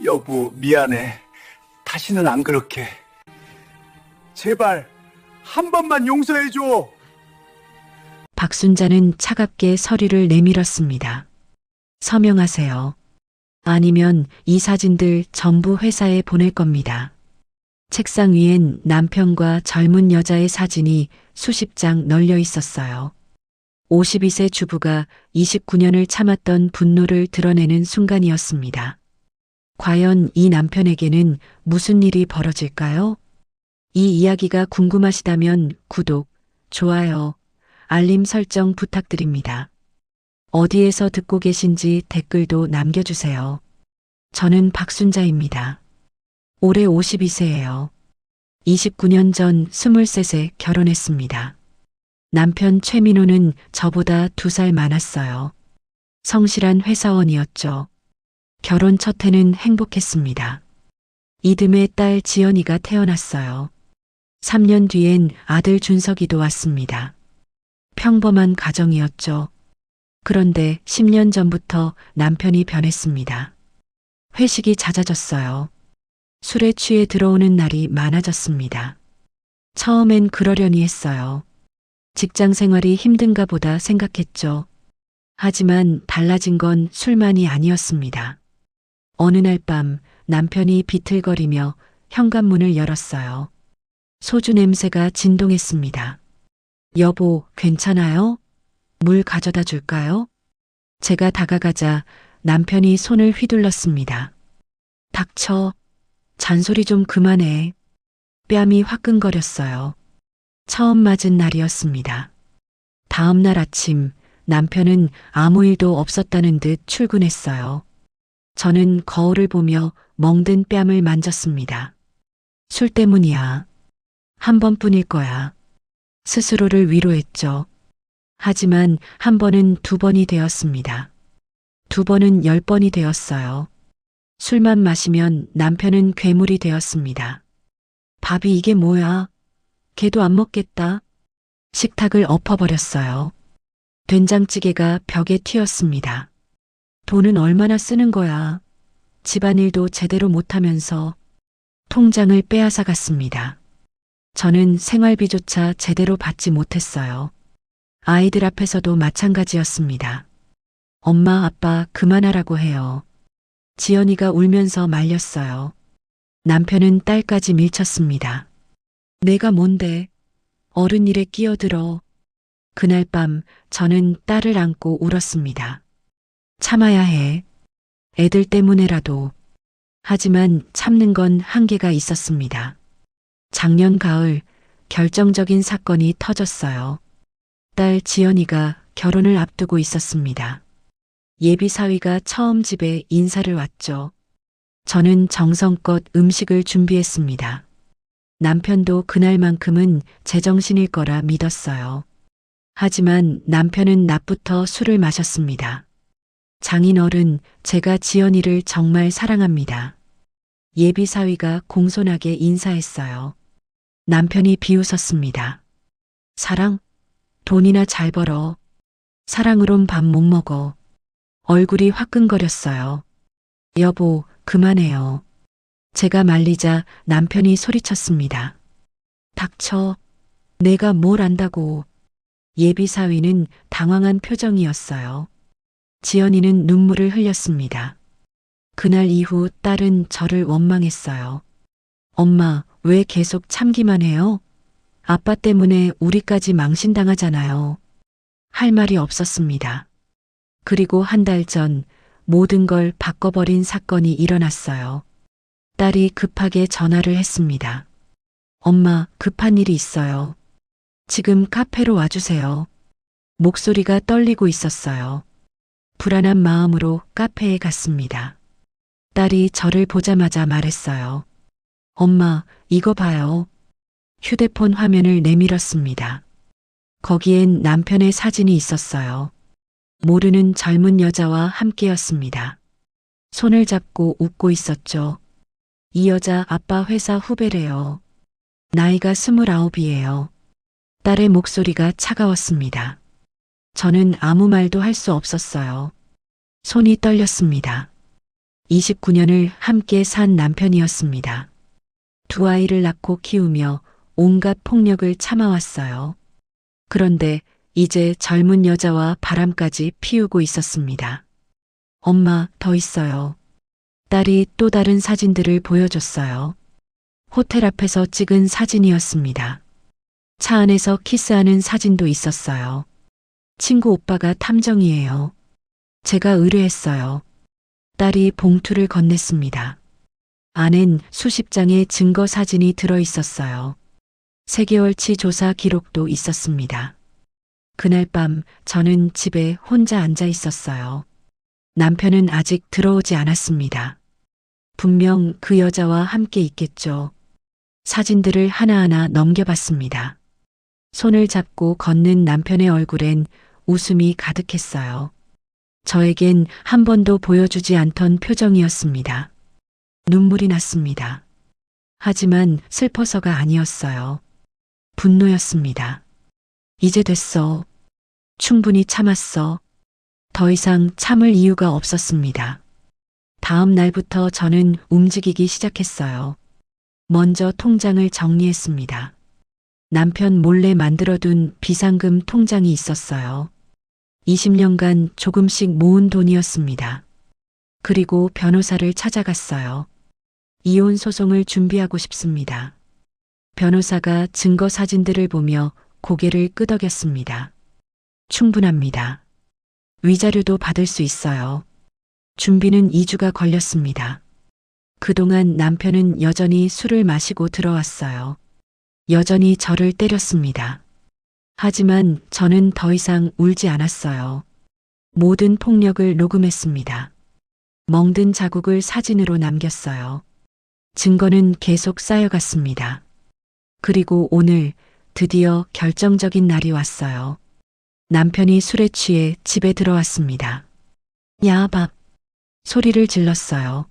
여보, 미안해. 다시는 안 그렇게. 제발, 한 번만 용서해줘. 박순자는 차갑게 서류를 내밀었습니다. 서명하세요. 아니면 이 사진들 전부 회사에 보낼 겁니다. 책상 위엔 남편과 젊은 여자의 사진이 수십 장 널려 있었어요. 52세 주부가 29년을 참았던 분노를 드러내는 순간이었습니다. 과연 이 남편에게는 무슨 일이 벌어질까요? 이 이야기가 궁금하시다면 구독, 좋아요, 알림 설정 부탁드립니다. 어디에서 듣고 계신지 댓글도 남겨주세요. 저는 박순자입니다. 올해 52세예요. 29년 전 23세 결혼했습니다. 남편 최민호는 저보다 2살 많았어요. 성실한 회사원이었죠. 결혼 첫 해는 행복했습니다. 이듬해 딸 지연이가 태어났어요. 3년 뒤엔 아들 준석이도 왔습니다. 평범한 가정이었죠. 그런데 10년 전부터 남편이 변했습니다. 회식이 잦아졌어요. 술에 취해 들어오는 날이 많아졌습니다. 처음엔 그러려니 했어요. 직장 생활이 힘든가 보다 생각했죠. 하지만 달라진 건 술만이 아니었습니다. 어느 날 밤 남편이 비틀거리며 현관문을 열었어요. 소주 냄새가 진동했습니다. 여보, 괜찮아요? 물 가져다 줄까요? 제가 다가가자 남편이 손을 휘둘렀습니다. 닥쳐. 잔소리 좀 그만해. 뺨이 화끈거렸어요. 처음 맞은 날이었습니다. 다음 날 아침 남편은 아무 일도 없었다는 듯 출근했어요. 저는 거울을 보며 멍든 뺨을 만졌습니다. 술 때문이야. 한 번뿐일 거야. 스스로를 위로했죠. 하지만 한 번은 2번이 되었습니다. 2번은 10번이 되었어요. 술만 마시면 남편은 괴물이 되었습니다. 밥이 이게 뭐야? 걔도 안 먹겠다. 식탁을 엎어버렸어요. 된장찌개가 벽에 튀었습니다. 돈은 얼마나 쓰는 거야? 집안일도 제대로 못하면서 통장을 빼앗아 갔습니다. 저는 생활비조차 제대로 받지 못했어요. 아이들 앞에서도 마찬가지였습니다. 엄마, 아빠 그만하라고 해요. 지연이가 울면서 말렸어요. 남편은 딸까지 밀쳤습니다. 내가 뭔데? 어른 일에 끼어들어. 그날 밤 저는 딸을 안고 울었습니다. 참아야 해. 애들 때문에라도. 하지만 참는 건 한계가 있었습니다. 작년 가을 결정적인 사건이 터졌어요. 딸 지연이가 결혼을 앞두고 있었습니다. 예비 사위가 처음 집에 인사를 왔죠. 저는 정성껏 음식을 준비했습니다. 남편도 그날만큼은 제정신일 거라 믿었어요. 하지만 남편은 낮부터 술을 마셨습니다. 장인어른, 제가 지연이를 정말 사랑합니다. 예비 사위가 공손하게 인사했어요. 남편이 비웃었습니다. 사랑? 돈이나 잘 벌어. 사랑으론 밥 못 먹어. 얼굴이 화끈거렸어요. 여보, 그만해요. 제가 말리자 남편이 소리쳤습니다. 닥쳐. 내가 뭘 안다고. 예비 사위는 당황한 표정이었어요. 지연이는 눈물을 흘렸습니다. 그날 이후 딸은 저를 원망했어요. 엄마, 왜 계속 참기만 해요? 아빠 때문에 우리까지 망신당하잖아요. 할 말이 없었습니다. 그리고 한 달 전 모든 걸 바꿔버린 사건이 일어났어요. 딸이 급하게 전화를 했습니다. 엄마, 급한 일이 있어요. 지금 카페로 와주세요. 목소리가 떨리고 있었어요. 불안한 마음으로 카페에 갔습니다. 딸이 저를 보자마자 말했어요. 엄마, 이거 봐요. 휴대폰 화면을 내밀었습니다. 거기엔 남편의 사진이 있었어요. 모르는 젊은 여자와 함께였습니다. 손을 잡고 웃고 있었죠. 이 여자 아빠 회사 후배래요. 나이가 29이에요. 딸의 목소리가 차가웠습니다. 저는 아무 말도 할 수 없었어요. 손이 떨렸습니다. 29년을 함께 산 남편이었습니다. 두 아이를 낳고 키우며 온갖 폭력을 참아왔어요. 그런데 이제 젊은 여자와 바람까지 피우고 있었습니다. 엄마, 더 있어요. 딸이 또 다른 사진들을 보여줬어요. 호텔 앞에서 찍은 사진이었습니다. 차 안에서 키스하는 사진도 있었어요. 친구 오빠가 탐정이에요. 제가 의뢰했어요. 딸이 봉투를 건넸습니다. 안엔 수십 장의 증거 사진이 들어 있었어요. 3개월치 조사 기록도 있었습니다. 그날 밤 저는 집에 혼자 앉아 있었어요. 남편은 아직 들어오지 않았습니다. 분명 그 여자와 함께 있겠죠. 사진들을 하나하나 넘겨봤습니다. 손을 잡고 걷는 남편의 얼굴엔 웃음이 가득했어요. 저에겐 한 번도 보여주지 않던 표정이었습니다. 눈물이 났습니다. 하지만 슬퍼서가 아니었어요. 분노였습니다. 이제 됐어. 충분히 참았어. 더 이상 참을 이유가 없었습니다. 다음 날부터 저는 움직이기 시작했어요. 먼저 통장을 정리했습니다. 남편 몰래 만들어둔 비상금 통장이 있었어요. 20년간 조금씩 모은 돈이었습니다. 그리고 변호사를 찾아갔어요. 이혼 소송을 준비하고 싶습니다. 변호사가 증거 사진들을 보며 고개를 끄덕였습니다. 충분합니다. 위자료도 받을 수 있어요. 준비는 2주가 걸렸습니다. 그동안 남편은 여전히 술을 마시고 들어왔어요. 여전히 저를 때렸습니다. 하지만 저는 더 이상 울지 않았어요. 모든 폭력을 녹음했습니다. 멍든 자국을 사진으로 남겼어요. 증거는 계속 쌓여갔습니다. 그리고 오늘 드디어 결정적인 날이 왔어요. 남편이 술에 취해 집에 들어왔습니다. 야, 밥. 소리를 질렀어요.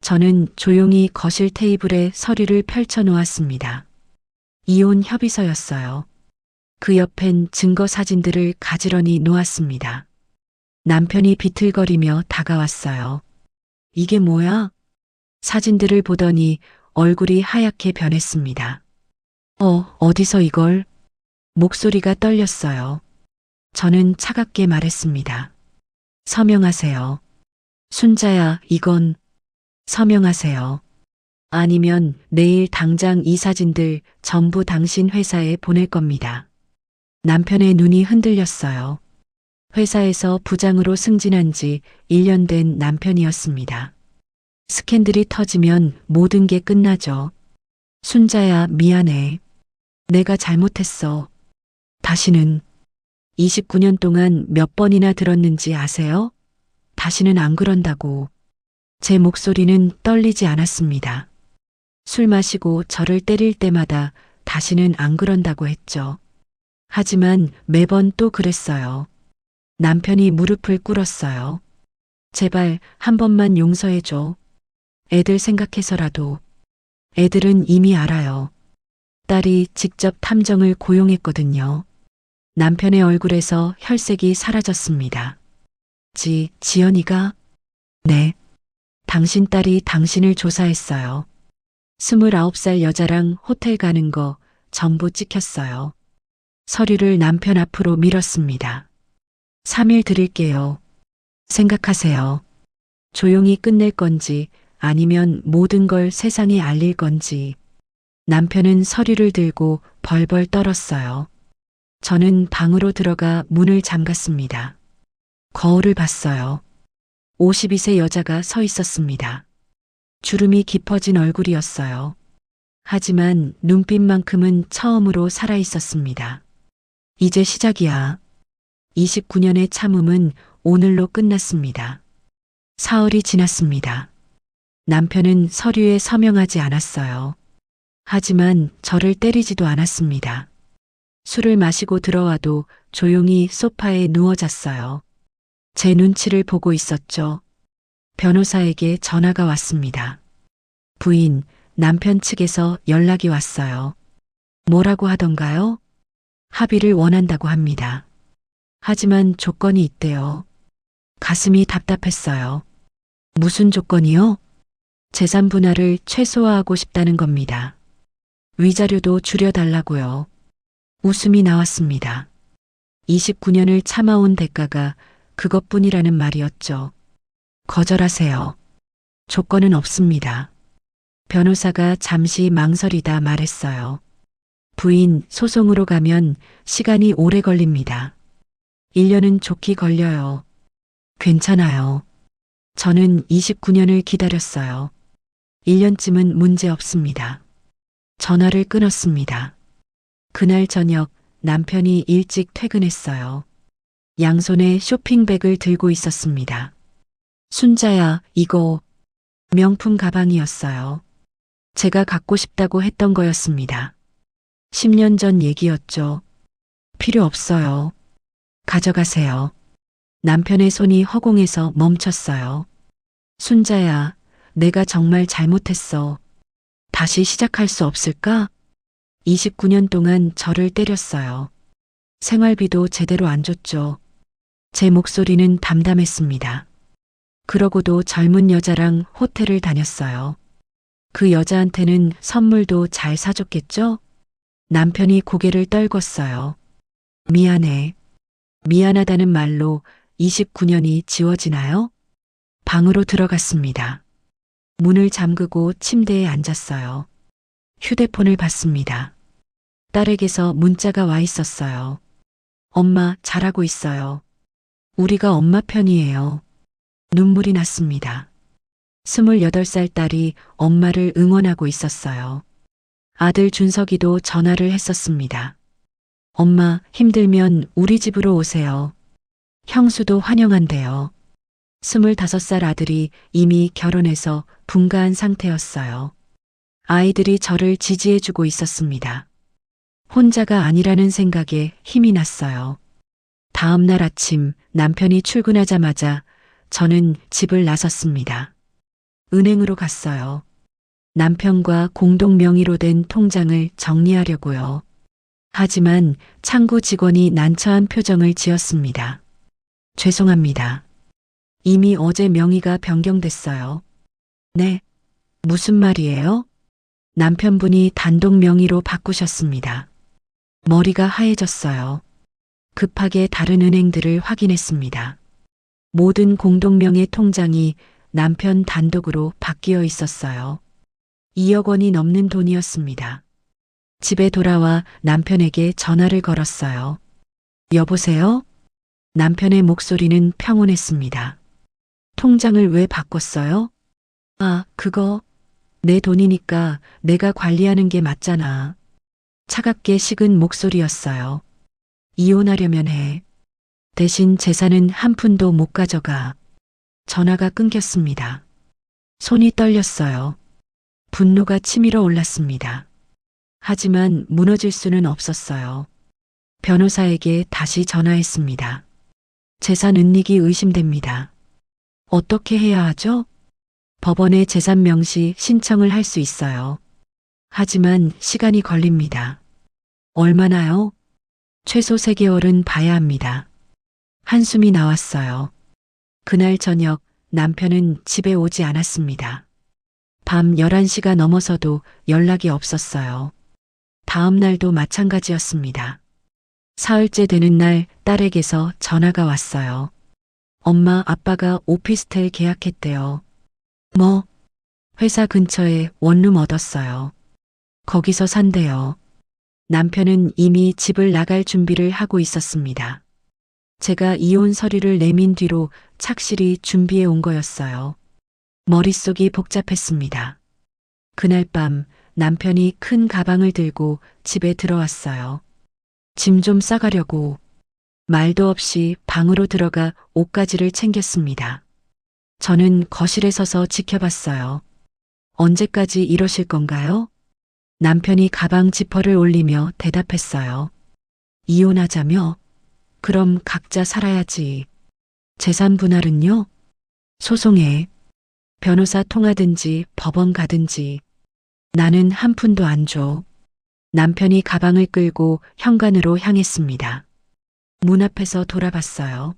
저는 조용히 거실 테이블에 서류를 펼쳐 놓았습니다. 이혼 협의서였어요. 그 옆엔 증거 사진들을 가지런히 놓았습니다. 남편이 비틀거리며 다가왔어요. 이게 뭐야? 사진들을 보더니 얼굴이 하얗게 변했습니다. 어디서 이걸? 목소리가 떨렸어요. 저는 차갑게 말했습니다. 서명하세요. 순자야, 이건 서명하세요. 아니면 내일 당장 이 사진들 전부 당신 회사에 보낼 겁니다. 남편의 눈이 흔들렸어요. 회사에서 부장으로 승진한 지 1년 된 남편이었습니다. 스캔들이 터지면 모든 게 끝나죠. 순자야, 미안해. 내가 잘못했어. 다시는 29년 동안 몇 번이나 들었는지 아세요? 다시는 안 그런다고. 제 목소리는 떨리지 않았습니다. 술 마시고 저를 때릴 때마다 다시는 안 그런다고 했죠. 하지만 매번 또 그랬어요. 남편이 무릎을 꿇었어요. 제발 한 번만 용서해줘. 애들 생각해서라도. 애들은 이미 알아요. 딸이 직접 탐정을 고용했거든요. 남편의 얼굴에서 혈색이 사라졌습니다. 지연이가? 네. 당신 딸이 당신을 조사했어요. 29살 여자랑 호텔 가는 거 전부 찍혔어요. 서류를 남편 앞으로 밀었습니다. 3일 드릴게요. 생각하세요. 조용히 끝낼 건지 아니면 모든 걸 세상에 알릴 건지. 남편은 서류를 들고 벌벌 떨었어요. 저는 방으로 들어가 문을 잠갔습니다. 거울을 봤어요. 52세 여자가 서 있었습니다. 주름이 깊어진 얼굴이었어요. 하지만 눈빛만큼은 처음으로 살아 있었습니다. 이제 시작이야. 29년의 참음은 오늘로 끝났습니다. 사흘이 지났습니다. 남편은 서류에 서명하지 않았어요. 하지만 저를 때리지도 않았습니다. 술을 마시고 들어와도 조용히 소파에 누워 잤어요. 제 눈치를 보고 있었죠. 변호사에게 전화가 왔습니다. 부인, 남편 측에서 연락이 왔어요. 뭐라고 하던가요? 합의를 원한다고 합니다. 하지만 조건이 있대요. 가슴이 답답했어요. 무슨 조건이요? 재산 분할을 최소화하고 싶다는 겁니다. 위자료도 줄여달라고요. 웃음이 나왔습니다. 29년을 참아온 대가가 그것뿐이라는 말이었죠. 거절하세요. 조건은 없습니다. 변호사가 잠시 망설이다 말했어요. 부인, 소송으로 가면 시간이 오래 걸립니다. 1년은 좋게 걸려요. 괜찮아요. 저는 29년을 기다렸어요. 1년쯤은 문제 없습니다. 전화를 끊었습니다. 그날 저녁 남편이 일찍 퇴근했어요. 양손에 쇼핑백을 들고 있었습니다. 순자야, 이거 명품 가방이었어요. 제가 갖고 싶다고 했던 거였습니다. 10년 전 얘기였죠. 필요 없어요. 가져가세요. 남편의 손이 허공에서 멈췄어요. 순자야, 내가 정말 잘못했어. 다시 시작할 수 없을까? 29년 동안 저를 때렸어요. 생활비도 제대로 안 줬죠. 제 목소리는 담담했습니다. 그러고도 젊은 여자랑 호텔을 다녔어요. 그 여자한테는 선물도 잘 사줬겠죠? 남편이 고개를 떨궜어요. 미안해. 미안하다는 말로 29년이 지워지나요? 방으로 들어갔습니다. 문을 잠그고 침대에 앉았어요. 휴대폰을 봤습니다. 딸에게서 문자가 와 있었어요. 엄마, 잘하고 있어요. 우리가 엄마 편이에요. 눈물이 났습니다. 28살 딸이 엄마를 응원하고 있었어요. 아들 준석이도 전화를 했었습니다. 엄마, 힘들면 우리 집으로 오세요. 형수도 환영한대요. 25살 아들이 이미 결혼해서 분가한 상태였어요. 아이들이 저를 지지해주고 있었습니다. 혼자가 아니라는 생각에 힘이 났어요. 다음 날 아침 남편이 출근하자마자 저는 집을 나섰습니다. 은행으로 갔어요. 남편과 공동 명의로 된 통장을 정리하려고요. 하지만 창구 직원이 난처한 표정을 지었습니다. 죄송합니다. 이미 어제 명의가 변경됐어요. 네. 무슨 말이에요? 남편분이 단독 명의로 바꾸셨습니다. 머리가 하얘졌어요. 급하게 다른 은행들을 확인했습니다. 모든 공동명의 통장이 남편 단독으로 바뀌어 있었어요. 2억 원이 넘는 돈이었습니다. 집에 돌아와 남편에게 전화를 걸었어요. 여보세요? 남편의 목소리는 평온했습니다. 통장을 왜 바꿨어요? 아, 그거 내 돈이니까 내가 관리하는 게 맞잖아. 차갑게 식은 목소리였어요. 이혼하려면 해. 대신 재산은 한 푼도 못 가져가. 전화가 끊겼습니다. 손이 떨렸어요. 분노가 치밀어 올랐습니다. 하지만 무너질 수는 없었어요. 변호사에게 다시 전화했습니다. 재산 은닉이 의심됩니다. 어떻게 해야 하죠? 법원에 재산 명시 신청을 할 수 있어요. 하지만 시간이 걸립니다. 얼마나요? 최소 3개월은 봐야 합니다. 한숨이 나왔어요. 그날 저녁 남편은 집에 오지 않았습니다. 밤 11시가 넘어서도 연락이 없었어요. 다음 날도 마찬가지였습니다. 사흘째 되는 날 딸에게서 전화가 왔어요. 엄마, 아빠가 오피스텔 계약했대요. 뭐? 회사 근처에 원룸 얻었어요. 거기서 산대요. 남편은 이미 집을 나갈 준비를 하고 있었습니다. 제가 이혼 서류를 내민 뒤로 착실히 준비해 온 거였어요. 머릿속이 복잡했습니다. 그날 밤 남편이 큰 가방을 들고 집에 들어왔어요. 짐 좀 싸가려고. 말도 없이 방으로 들어가 옷가지를 챙겼습니다. 저는 거실에 서서 지켜봤어요. 언제까지 이러실 건가요? 남편이 가방 지퍼를 올리며 대답했어요. 이혼하자며? 그럼 각자 살아야지. 재산 분할은요? 소송해. 변호사 통하든지 법원 가든지. 나는 한 푼도 안 줘. 남편이 가방을 끌고 현관으로 향했습니다. 문 앞에서 돌아봤어요.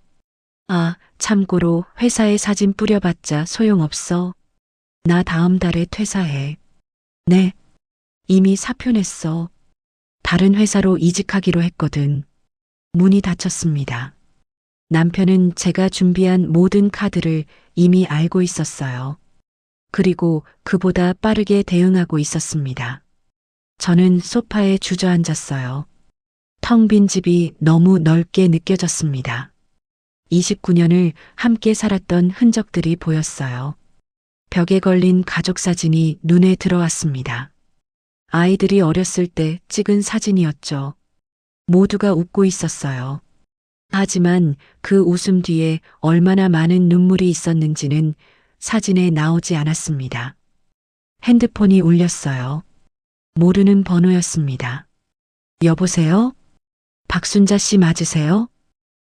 아, 참고로 회사에 사진 뿌려봤자 소용없어. 나 다음 달에 퇴사해. 네, 이미 사표 냈어. 다른 회사로 이직하기로 했거든. 문이 닫혔습니다. 남편은 제가 준비한 모든 카드를 이미 알고 있었어요. 그리고 그보다 빠르게 대응하고 있었습니다. 저는 소파에 주저앉았어요. 텅 빈 집이 너무 넓게 느껴졌습니다. 29년을 함께 살았던 흔적들이 보였어요. 벽에 걸린 가족 사진이 눈에 들어왔습니다. 아이들이 어렸을 때 찍은 사진이었죠. 모두가 웃고 있었어요. 하지만 그 웃음 뒤에 얼마나 많은 눈물이 있었는지는 사진에 나오지 않았습니다. 핸드폰이 울렸어요. 모르는 번호였습니다. 여보세요? 박순자 씨 맞으세요?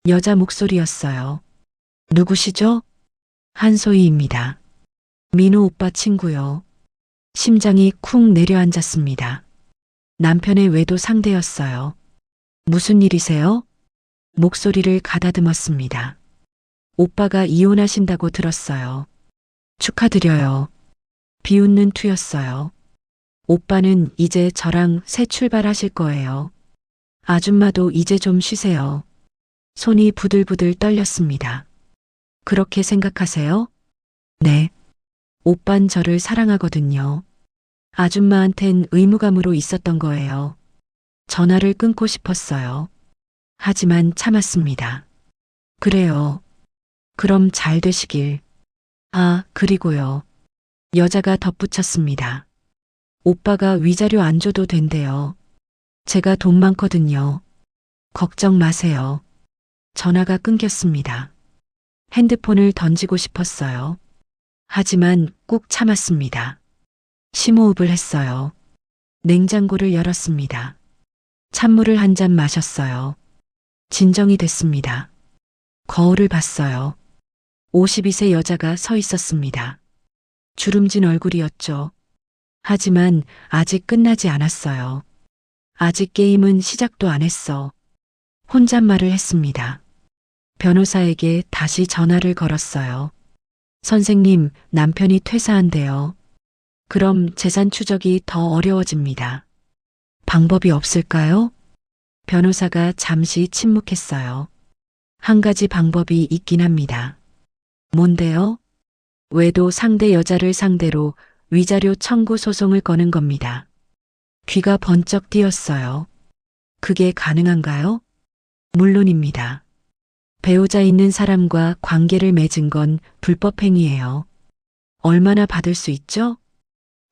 여자 목소리였어요. 누구시죠? 한소희입니다. 민호 오빠 친구요. 심장이 쿵 내려앉았습니다. 남편의 외도 상대였어요. 무슨 일이세요? 목소리를 가다듬었습니다. 오빠가 이혼하신다고 들었어요. 축하드려요. 비웃는 투였어요. 오빠는 이제 저랑 새 출발하실 거예요. 아줌마도 이제 좀 쉬세요. 손이 부들부들 떨렸습니다. 그렇게 생각하세요? 네. 오빤 저를 사랑하거든요. 아줌마한텐 의무감으로 있었던 거예요. 전화를 끊고 싶었어요. 하지만 참았습니다. 그래요. 그럼 잘 되시길. 아, 그리고요. 여자가 덧붙였습니다. 오빠가 위자료 안 줘도 된대요. 제가 돈 많거든요. 걱정 마세요. 전화가 끊겼습니다. 핸드폰을 던지고 싶었어요. 하지만 꾹 참았습니다. 심호흡을 했어요. 냉장고를 열었습니다. 찬물을 한 잔 마셨어요. 진정이 됐습니다. 거울을 봤어요. 52세 여자가 서 있었습니다. 주름진 얼굴이었죠. 하지만 아직 끝나지 않았어요. 아직 게임은 시작도 안 했어. 혼잣말을 했습니다. 변호사에게 다시 전화를 걸었어요. 선생님, 남편이 퇴사한대요. 그럼 재산 추적이 더 어려워집니다. 방법이 없을까요? 변호사가 잠시 침묵했어요. 한 가지 방법이 있긴 합니다. 뭔데요? 외도 상대 여자를 상대로 위자료 청구 소송을 거는 겁니다. 귀가 번쩍 뛰었어요. 그게 가능한가요? 물론입니다. 배우자 있는 사람과 관계를 맺은 건 불법 행위예요. 얼마나 받을 수 있죠?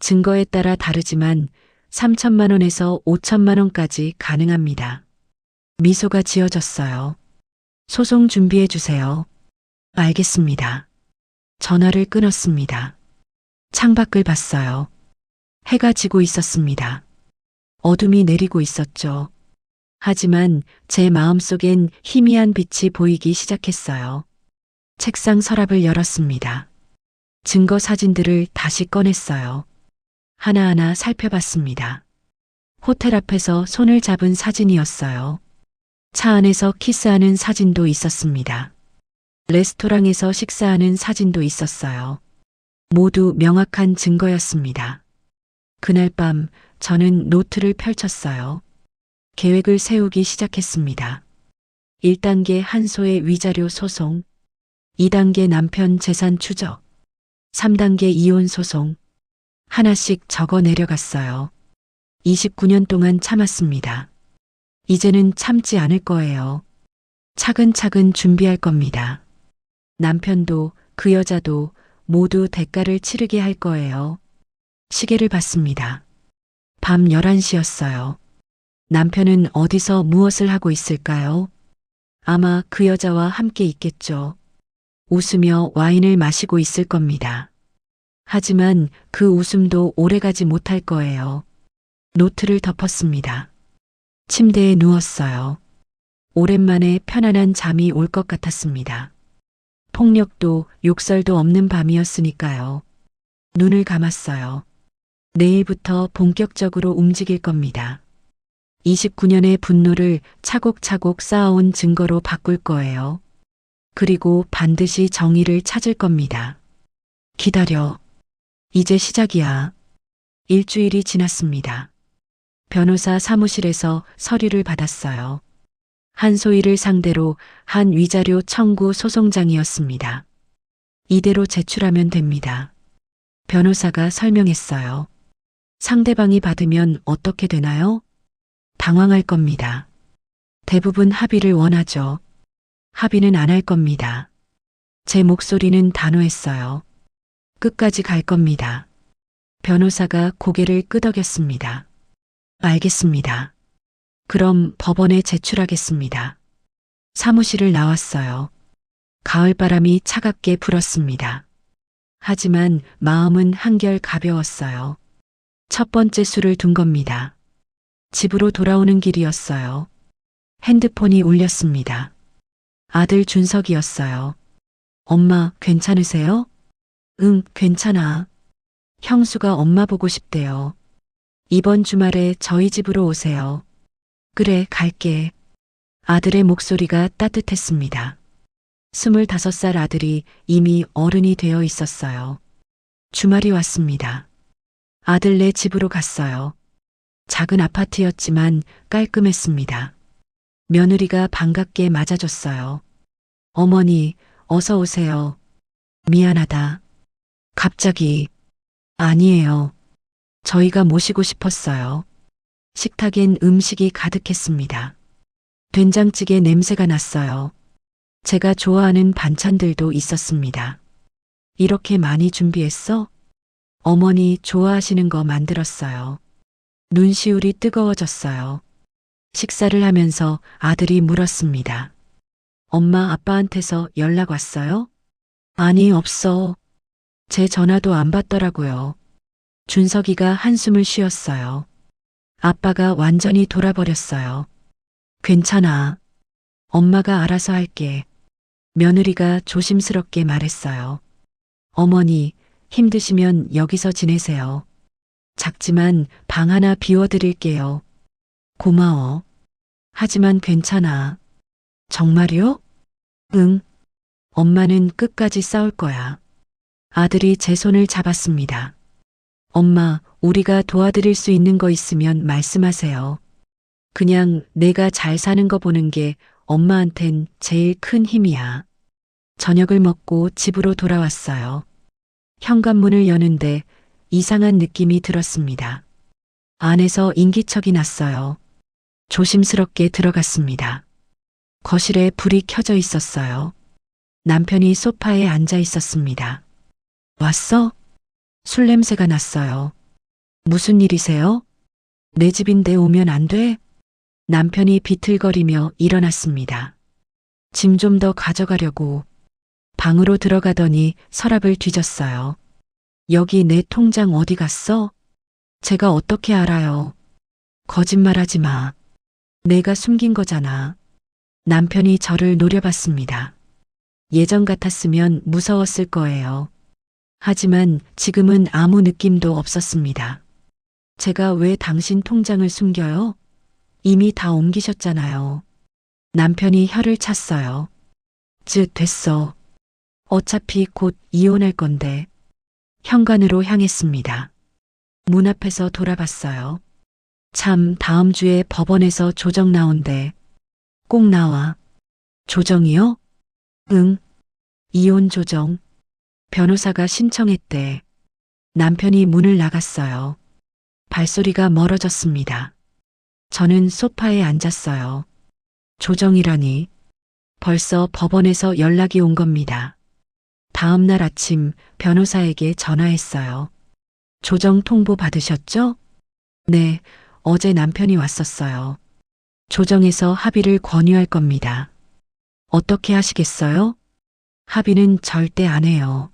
증거에 따라 다르지만 3천만 원에서 5천만 원까지 가능합니다. 미소가 지어졌어요. 소송 준비해 주세요. 알겠습니다. 전화를 끊었습니다. 창밖을 봤어요. 해가 지고 있었습니다. 어둠이 내리고 있었죠. 하지만 제 마음속엔 희미한 빛이 보이기 시작했어요. 책상 서랍을 열었습니다. 증거 사진들을 다시 꺼냈어요. 하나하나 살펴봤습니다. 호텔 앞에서 손을 잡은 사진이었어요. 차 안에서 키스하는 사진도 있었습니다. 레스토랑에서 식사하는 사진도 있었어요. 모두 명확한 증거였습니다. 그날 밤 저는 노트를 펼쳤어요. 계획을 세우기 시작했습니다. 1단계 한소의 위자료 소송, 2단계 남편 재산 추적, 3단계 이혼 소송, 하나씩 적어 내려갔어요. 29년 동안 참았습니다. 이제는 참지 않을 거예요. 차근차근 준비할 겁니다. 남편도 그 여자도 모두 대가를 치르게 할 거예요. 시계를 봤습니다. 밤 11시였어요. 남편은 어디서 무엇을 하고 있을까요? 아마 그 여자와 함께 있겠죠. 웃으며 와인을 마시고 있을 겁니다. 하지만 그 웃음도 오래가지 못할 거예요. 노트를 덮었습니다. 침대에 누웠어요. 오랜만에 편안한 잠이 올 것 같았습니다. 폭력도 욕설도 없는 밤이었으니까요. 눈을 감았어요. 내일부터 본격적으로 움직일 겁니다. 29년의 분노를 차곡차곡 쌓아온 증거로 바꿀 거예요. 그리고 반드시 정의를 찾을 겁니다. 기다려. 이제 시작이야. 일주일이 지났습니다. 변호사 사무실에서 서류를 받았어요. 한소희를 상대로 한 위자료 청구 소송장이었습니다. 이대로 제출하면 됩니다. 변호사가 설명했어요. 상대방이 받으면 어떻게 되나요? 당황할 겁니다. 대부분 합의를 원하죠. 합의는 안 할 겁니다. 제 목소리는 단호했어요. 끝까지 갈 겁니다. 변호사가 고개를 끄덕였습니다. 알겠습니다. 그럼 법원에 제출하겠습니다. 사무실을 나왔어요. 가을바람이 차갑게 불었습니다. 하지만 마음은 한결 가벼웠어요. 첫 번째 수를 둔 겁니다. 집으로 돌아오는 길이었어요. 핸드폰이 울렸습니다. 아들 준석이었어요. 엄마, 괜찮으세요? 응, 괜찮아. 형수가 엄마 보고 싶대요. 이번 주말에 저희 집으로 오세요. 그래, 갈게. 아들의 목소리가 따뜻했습니다. 25살 아들이 이미 어른이 되어 있었어요. 주말이 왔습니다. 아들네 집으로 갔어요. 작은 아파트였지만 깔끔했습니다. 며느리가 반갑게 맞아줬어요. 어머니, 어서 오세요. 미안하다. 갑자기. 아니에요. 저희가 모시고 싶었어요. 식탁엔 음식이 가득했습니다. 된장찌개 냄새가 났어요. 제가 좋아하는 반찬들도 있었습니다. 이렇게 많이 준비했어? 어머니 좋아하시는 거 만들었어요. 눈시울이 뜨거워졌어요. 식사를 하면서 아들이 물었습니다. 엄마, 아빠한테서 연락 왔어요? 아니, 없어. 제 전화도 안 받더라고요. 준석이가 한숨을 쉬었어요. 아빠가 완전히 돌아버렸어요. 괜찮아. 엄마가 알아서 할게. 며느리가 조심스럽게 말했어요. 어머니, 힘드시면 여기서 지내세요. 작지만 방 하나 비워드릴게요. 고마워. 하지만 괜찮아. 정말요? 응. 엄마는 끝까지 싸울 거야. 아들이 제 손을 잡았습니다. 엄마, 우리가 도와드릴 수 있는 거 있으면 말씀하세요. 그냥 내가 잘 사는 거 보는 게 엄마한텐 제일 큰 힘이야. 저녁을 먹고 집으로 돌아왔어요. 현관문을 여는데 이상한 느낌이 들었습니다. 안에서 인기척이 났어요. 조심스럽게 들어갔습니다. 거실에 불이 켜져 있었어요. 남편이 소파에 앉아 있었습니다. 왔어? 술 냄새가 났어요. 무슨 일이세요? 내 집인데 오면 안 돼? 남편이 비틀거리며 일어났습니다. 짐 좀 더 가져가려고. 방으로 들어가더니 서랍을 뒤졌어요. 여기 내 통장 어디 갔어? 제가 어떻게 알아요? 거짓말하지 마. 내가 숨긴 거잖아. 남편이 저를 노려봤습니다. 예전 같았으면 무서웠을 거예요. 하지만 지금은 아무 느낌도 없었습니다. 제가 왜 당신 통장을 숨겨요? 이미 다 옮기셨잖아요. 남편이 혀를 찼어요. 됐어. 어차피 곧 이혼할 건데. 현관으로 향했습니다. 문 앞에서 돌아봤어요. 참, 다음 주에 법원에서 조정 나온대. 꼭 나와. 조정이요? 응. 이혼 조정. 변호사가 신청했대. 남편이 문을 나갔어요. 발소리가 멀어졌습니다. 저는 소파에 앉았어요. 조정이라니. 벌써 법원에서 연락이 온 겁니다. 다음 날 아침 변호사에게 전화했어요. 조정 통보 받으셨죠? 네, 어제 남편이 왔었어요. 조정에서 합의를 권유할 겁니다. 어떻게 하시겠어요? 합의는 절대 안 해요.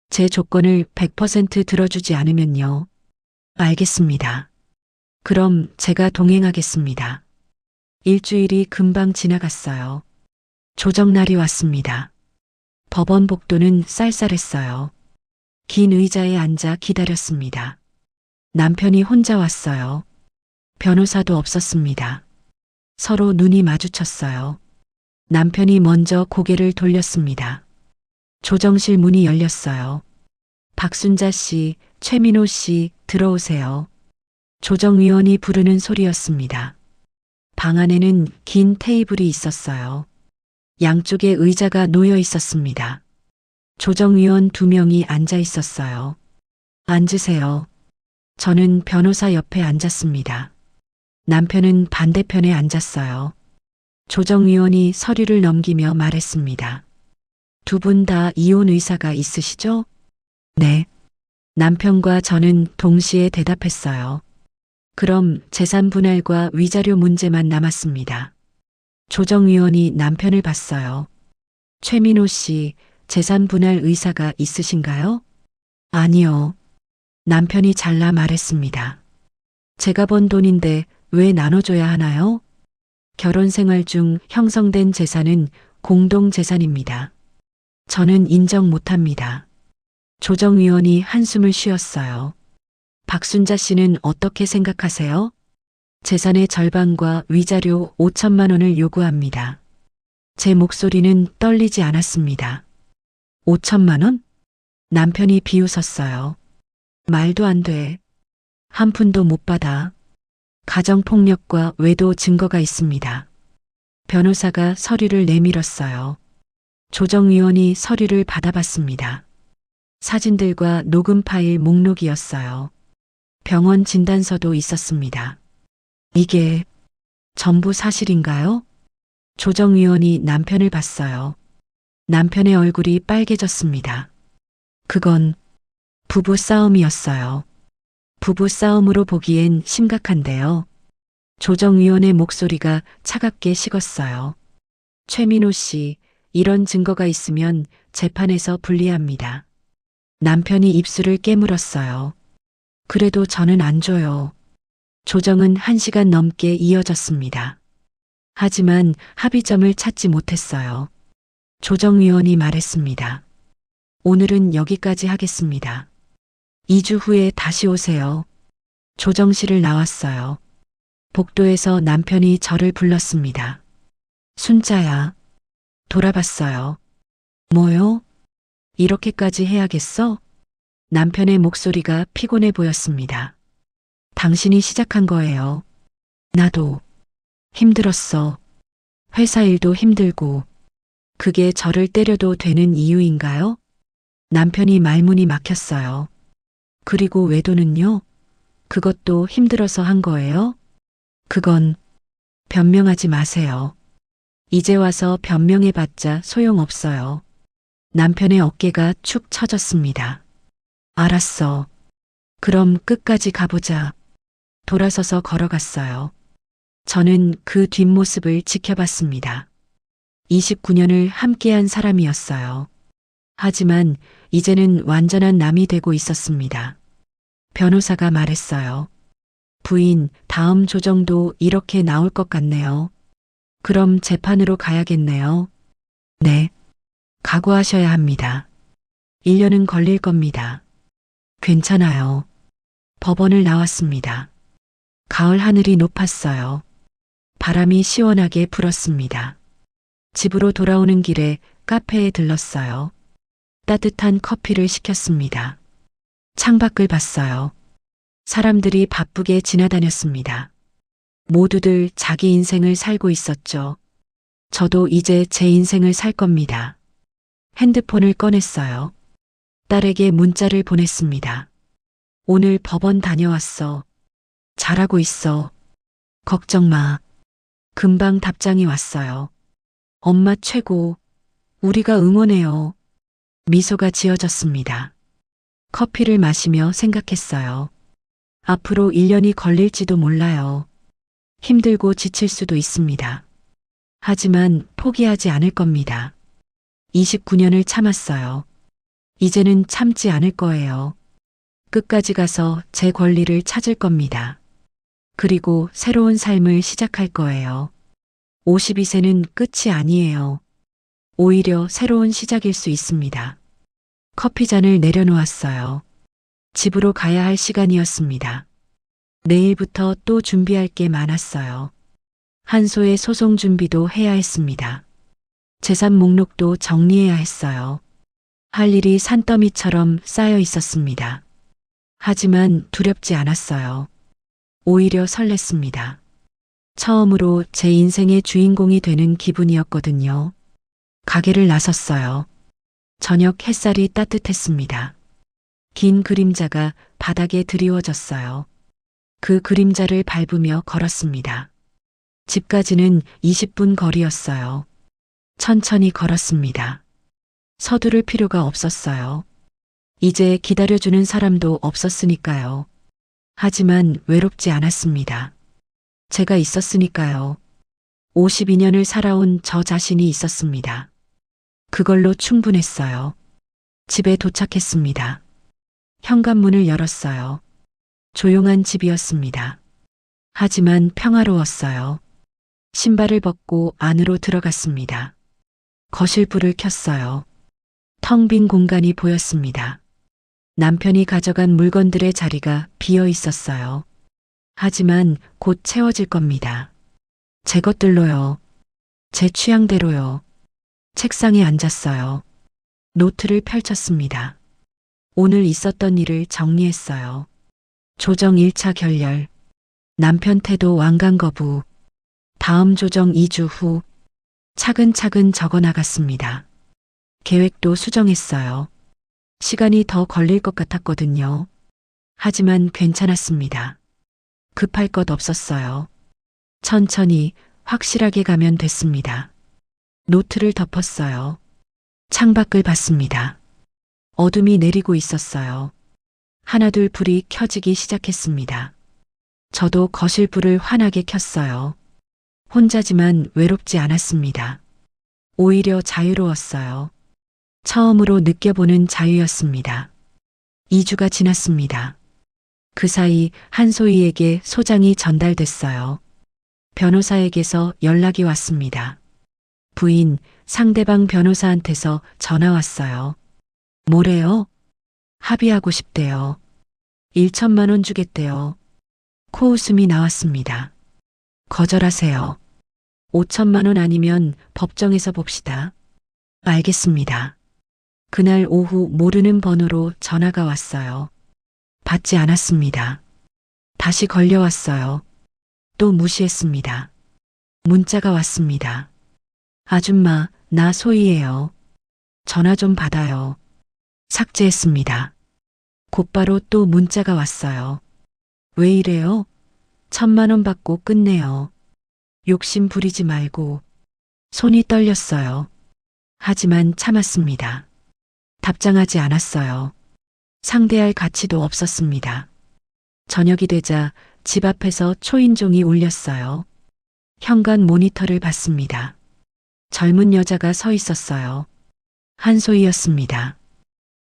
제 조건을 100% 들어주지 않으면요. 알겠습니다. 그럼 제가 동행하겠습니다. 일주일이 금방 지나갔어요. 조정날이 왔습니다. 법원 복도는 쌀쌀했어요. 긴 의자에 앉아 기다렸습니다. 남편이 혼자 왔어요. 변호사도 없었습니다. 서로 눈이 마주쳤어요. 남편이 먼저 고개를 돌렸습니다. 조정실 문이 열렸어요. 박순자 씨, 최민호 씨, 들어오세요. 조정위원이 부르는 소리였습니다. 방 안에는 긴 테이블이 있었어요. 양쪽에 의자가 놓여 있었습니다. 조정위원 2명이 앉아 있었어요. 앉으세요. 저는 변호사 옆에 앉았습니다. 남편은 반대편에 앉았어요. 조정위원이 서류를 넘기며 말했습니다. 두 분 다 이혼 의사가 있으시죠? 네. 남편과 저는 동시에 대답했어요. 그럼 재산 분할과 위자료 문제만 남았습니다. 조정위원이 남편을 봤어요. 최민호 씨, 재산 분할 의사가 있으신가요? 아니요. 남편이 잘라 말했습니다. 제가 번 돈인데 왜 나눠줘야 하나요? 결혼 생활 중 형성된 재산은 공동 재산입니다. 저는 인정 못합니다. 조정위원이 한숨을 쉬었어요. 박순자 씨는 어떻게 생각하세요? 재산의 절반과 위자료 5천만 원을 요구합니다. 제 목소리는 떨리지 않았습니다. 5천만 원? 남편이 비웃었어요. 말도 안 돼. 한 푼도 못 받아. 가정폭력과 외도 증거가 있습니다. 변호사가 서류를 내밀었어요. 조정위원이 서류를 받아봤습니다. 사진들과 녹음 파일 목록이었어요. 병원 진단서도 있었습니다. 이게 전부 사실인가요? 조정위원이 남편을 봤어요. 남편의 얼굴이 빨개졌습니다. 그건 부부 싸움이었어요. 부부 싸움으로 보기엔 심각한데요. 조정위원의 목소리가 차갑게 식었어요. 최민호 씨, 이런 증거가 있으면 재판에서 불리합니다. 남편이 입술을 깨물었어요. 그래도 저는 안 줘요. 조정은 1시간 넘게 이어졌습니다. 하지만 합의점을 찾지 못했어요. 조정위원이 말했습니다. 오늘은 여기까지 하겠습니다. 2주 후에 다시 오세요. 조정실을 나왔어요. 복도에서 남편이 저를 불렀습니다. 순자야. 돌아봤어요. 뭐요? 이렇게까지 해야겠어? 남편의 목소리가 피곤해 보였습니다. 당신이 시작한 거예요. 나도 힘들었어. 회사 일도 힘들고. 그게 저를 때려도 되는 이유인가요? 남편이 말문이 막혔어요. 그리고 외도는요? 그것도 힘들어서 한 거예요? 그건 변명하지 마세요. 이제 와서 변명해봤자 소용없어요. 남편의 어깨가 축 처졌습니다. 알았어. 그럼 끝까지 가보자. 돌아서서 걸어갔어요. 저는 그 뒷모습을 지켜봤습니다. 29년을 함께한 사람이었어요. 하지만 이제는 완전한 남이 되고 있었습니다. 변호사가 말했어요. 부인, 다음 조정도 이렇게 나올 것 같네요. 그럼 재판으로 가야겠네요. 네. 각오하셔야 합니다. 1년은 걸릴 겁니다. 괜찮아요. 법원을 나왔습니다. 가을 하늘이 높았어요. 바람이 시원하게 불었습니다. 집으로 돌아오는 길에 카페에 들렀어요. 따뜻한 커피를 시켰습니다. 창밖을 봤어요. 사람들이 바쁘게 지나다녔습니다. 모두들 자기 인생을 살고 있었죠. 저도 이제 제 인생을 살 겁니다. 핸드폰을 꺼냈어요. 딸에게 문자를 보냈습니다. 오늘 법원 다녀왔어. 잘하고 있어. 걱정 마. 금방 답장이 왔어요. 엄마 최고. 우리가 응원해요. 미소가 지어졌습니다. 커피를 마시며 생각했어요. 앞으로 1년이 걸릴지도 몰라요. 힘들고 지칠 수도 있습니다. 하지만 포기하지 않을 겁니다. 29년을 참았어요. 이제는 참지 않을 거예요. 끝까지 가서 제 권리를 찾을 겁니다. 그리고 새로운 삶을 시작할 거예요. 52세는 끝이 아니에요. 오히려 새로운 시작일 수 있습니다. 커피잔을 내려놓았어요. 집으로 가야 할 시간이었습니다. 내일부터 또 준비할 게 많았어요. 한소의 소송 준비도 해야 했습니다. 재산 목록도 정리해야 했어요. 할 일이 산더미처럼 쌓여 있었습니다. 하지만 두렵지 않았어요. 오히려 설렜습니다. 처음으로 제 인생의 주인공이 되는 기분이었거든요. 가게를 나섰어요. 저녁 햇살이 따뜻했습니다. 긴 그림자가 바닥에 드리워졌어요. 그 그림자를 밟으며 걸었습니다. 집까지는 20분 거리였어요. 천천히 걸었습니다. 서두를 필요가 없었어요. 이제 기다려주는 사람도 없었으니까요. 하지만 외롭지 않았습니다. 제가 있었으니까요. 52년을 살아온 저 자신이 있었습니다. 그걸로 충분했어요. 집에 도착했습니다. 현관문을 열었어요. 조용한 집이었습니다. 하지만 평화로웠어요. 신발을 벗고 안으로 들어갔습니다. 거실 불을 켰어요. 텅 빈 공간이 보였습니다. 남편이 가져간 물건들의 자리가 비어 있었어요. 하지만 곧 채워질 겁니다. 제 것들로요. 제 취향대로요. 책상에 앉았어요. 노트를 펼쳤습니다. 오늘 있었던 일을 정리했어요. 조정 1차 결렬, 남편 태도 완강 거부, 다음 조정 2주 후, 차근차근 적어 나갔습니다. 계획도 수정했어요. 시간이 더 걸릴 것 같았거든요. 하지만 괜찮았습니다. 급할 것 없었어요. 천천히 확실하게 가면 됐습니다. 노트를 덮었어요. 창밖을 봤습니다. 어둠이 내리고 있었어요. 하나둘 불이 켜지기 시작했습니다. 저도 거실 불을 환하게 켰어요. 혼자지만 외롭지 않았습니다. 오히려 자유로웠어요. 처음으로 느껴보는 자유였습니다. 2주가 지났습니다. 그 사이 한소희에게 소장이 전달됐어요. 변호사에게서 연락이 왔습니다. 부인, 상대방 변호사한테서 전화 왔어요. 뭐래요? 합의하고 싶대요. 1천만 원 주겠대요. 코웃음이 나왔습니다. 거절하세요. 5천만 원 아니면 법정에서 봅시다. 알겠습니다. 그날 오후 모르는 번호로 전화가 왔어요. 받지 않았습니다. 다시 걸려왔어요. 또 무시했습니다. 문자가 왔습니다. 아줌마, 나 소희예요. 전화 좀 받아요. 삭제했습니다. 곧바로 또 문자가 왔어요. 왜 이래요? 1,000만 원 받고 끝내요. 욕심 부리지 말고. 손이 떨렸어요. 하지만 참았습니다. 답장하지 않았어요. 상대할 가치도 없었습니다. 저녁이 되자 집 앞에서 초인종이 울렸어요. 현관 모니터를 봤습니다. 젊은 여자가 서 있었어요. 한소희였습니다.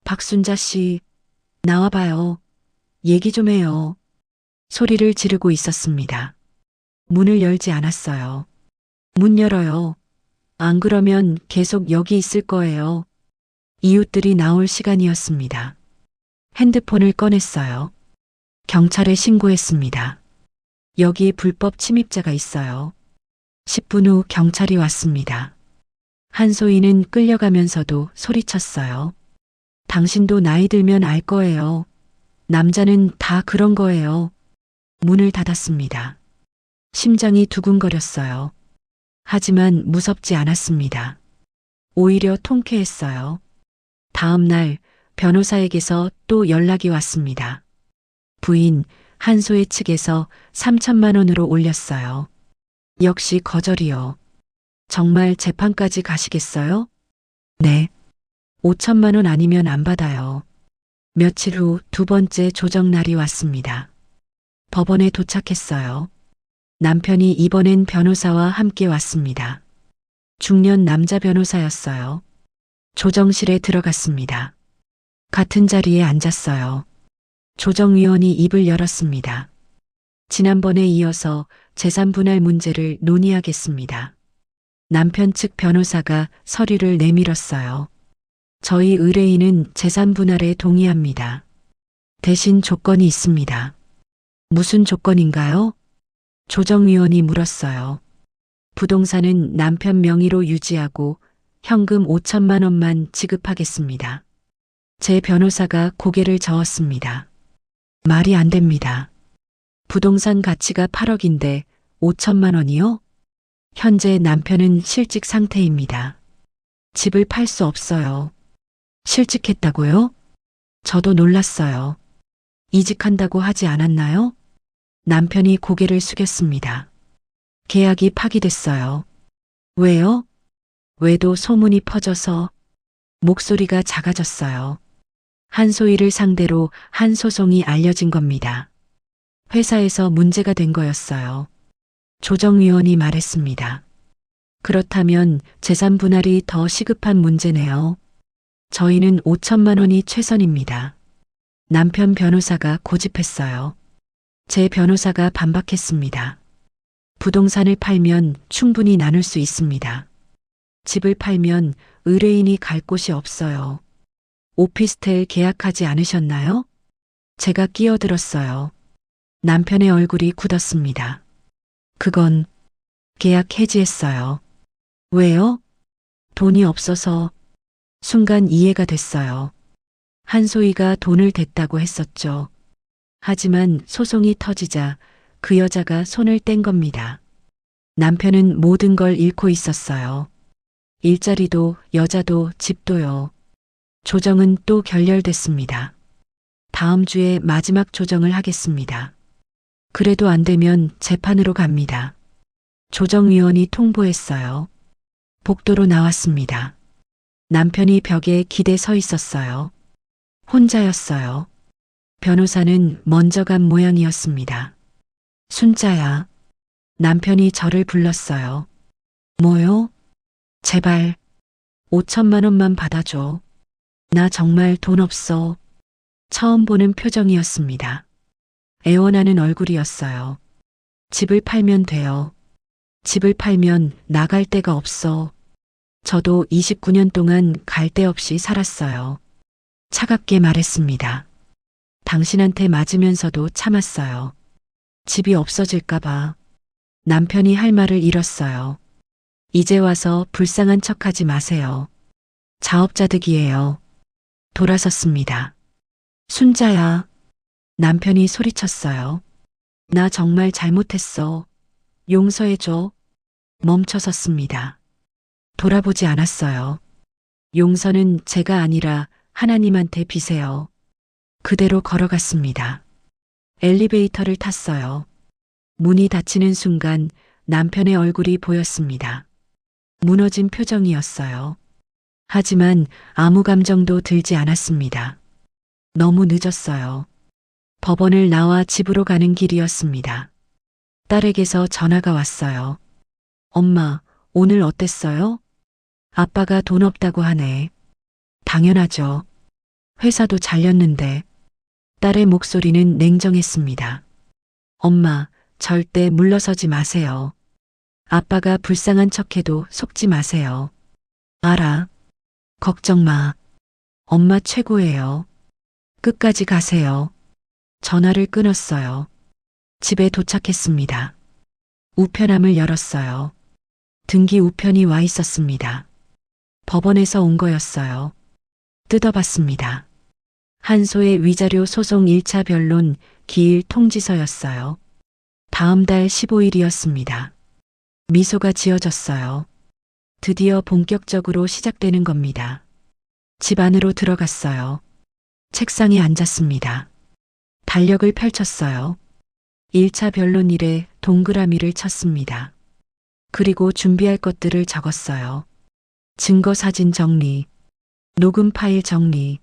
박순자 씨, 나와봐요. 얘기 좀 해요. 소리를 지르고 있었습니다. 문을 열지 않았어요. 문 열어요. 안 그러면 계속 여기 있을 거예요. 이웃들이 나올 시간이었습니다. 핸드폰을 꺼냈어요. 경찰에 신고했습니다. 여기 불법 침입자가 있어요. 10분 후 경찰이 왔습니다. 한소희는 끌려가면서도 소리쳤어요. 당신도 나이 들면 알 거예요. 남자는 다 그런 거예요. 문을 닫았습니다. 심장이 두근거렸어요. 하지만 무섭지 않았습니다. 오히려 통쾌했어요. 다음 날 변호사에게서 또 연락이 왔습니다. 부인 한소희 측에서 3천만 원으로 올렸어요. 역시 거절이요. 정말 재판까지 가시겠어요? 네. 5천만 원 아니면 안 받아요. 며칠 후 두 번째 조정 날이 왔습니다. 법원에 도착했어요. 남편이 이번엔 변호사와 함께 왔습니다. 중년 남자 변호사였어요. 조정실에 들어갔습니다. 같은 자리에 앉았어요. 조정위원이 입을 열었습니다. 지난번에 이어서 재산 분할 문제를 논의하겠습니다. 남편 측 변호사가 서류를 내밀었어요. 저희 의뢰인은 재산 분할에 동의합니다. 대신 조건이 있습니다. 무슨 조건인가요? 조정위원이 물었어요. 부동산은 남편 명의로 유지하고 현금 5천만 원만 지급하겠습니다. 제 변호사가 고개를 저었습니다. 말이 안 됩니다. 부동산 가치가 8억인데 5천만 원이요? 현재 남편은 실직 상태입니다. 집을 팔 수 없어요. 실직했다고요? 저도 놀랐어요. 이직한다고 하지 않았나요? 남편이 고개를 숙였습니다. 계약이 파기됐어요. 왜요? 외도 소문이 퍼져서 목소리가 작아졌어요. 한소희를 상대로 한 소송이 알려진 겁니다. 회사에서 문제가 된 거였어요. 조정위원이 말했습니다. 그렇다면 재산 분할이 더 시급한 문제네요. 저희는 5천만 원이 최선입니다. 남편 변호사가 고집했어요. 제 변호사가 반박했습니다. 부동산을 팔면 충분히 나눌 수 있습니다. 집을 팔면 의뢰인이 갈 곳이 없어요. 오피스텔 계약하지 않으셨나요? 제가 끼어들었어요. 남편의 얼굴이 굳었습니다. 그건 계약 해지했어요. 왜요? 돈이 없어서. 순간 이해가 됐어요. 한소희가 돈을 댔다고 했었죠. 하지만 소송이 터지자 그 여자가 손을 뗀 겁니다. 남편은 모든 걸 잃고 있었어요. 일자리도 여자도 집도요. 조정은 또 결렬됐습니다. 다음 주에 마지막 조정을 하겠습니다. 그래도 안 되면 재판으로 갑니다. 조정위원이 통보했어요. 복도로 나왔습니다. 남편이 벽에 기대 서 있었어요. 혼자였어요. 변호사는 먼저 간 모양이었습니다. 순자야. 남편이 저를 불렀어요. 뭐요? 제발 5천만 원만 받아줘. 나 정말 돈 없어. 처음 보는 표정이었습니다. 애원하는 얼굴이었어요. 집을 팔면 돼요. 집을 팔면 나갈 데가 없어. 저도 29년 동안 갈 데 없이 살았어요. 차갑게 말했습니다. 당신한테 맞으면서도 참았어요. 집이 없어질까봐. 남편이 할 말을 잃었어요. 이제 와서 불쌍한 척하지 마세요. 자업자득이에요. 돌아섰습니다. 순자야. 남편이 소리쳤어요. 나 정말 잘못했어. 용서해줘. 멈춰섰습니다. 돌아보지 않았어요. 용서는 제가 아니라 하나님한테 비세요. 그대로 걸어갔습니다. 엘리베이터를 탔어요. 문이 닫히는 순간 남편의 얼굴이 보였습니다. 무너진 표정이었어요. 하지만 아무 감정도 들지 않았습니다. 너무 늦었어요. 법원을 나와 집으로 가는 길이었습니다. 딸에게서 전화가 왔어요. 엄마, 오늘 어땠어요? 아빠가 돈 없다고 하네. 당연하죠. 회사도 잘렸는데. 딸의 목소리는 냉정했습니다. 엄마, 절대 물러서지 마세요. 아빠가 불쌍한 척해도 속지 마세요. 알아. 걱정 마. 엄마 최고예요. 끝까지 가세요. 전화를 끊었어요. 집에 도착했습니다. 우편함을 열었어요. 등기 우편이 와 있었습니다. 법원에서 온 거였어요. 뜯어봤습니다. 한소의 위자료 소송 1차 변론 기일 통지서였어요. 다음 달 15일이었습니다. 미소가 지어졌어요. 드디어 본격적으로 시작되는 겁니다. 집 안으로 들어갔어요. 책상에 앉았습니다. 달력을 펼쳤어요. 1차 변론일에 동그라미를 쳤습니다. 그리고 준비할 것들을 적었어요. 증거 사진 정리, 녹음 파일 정리,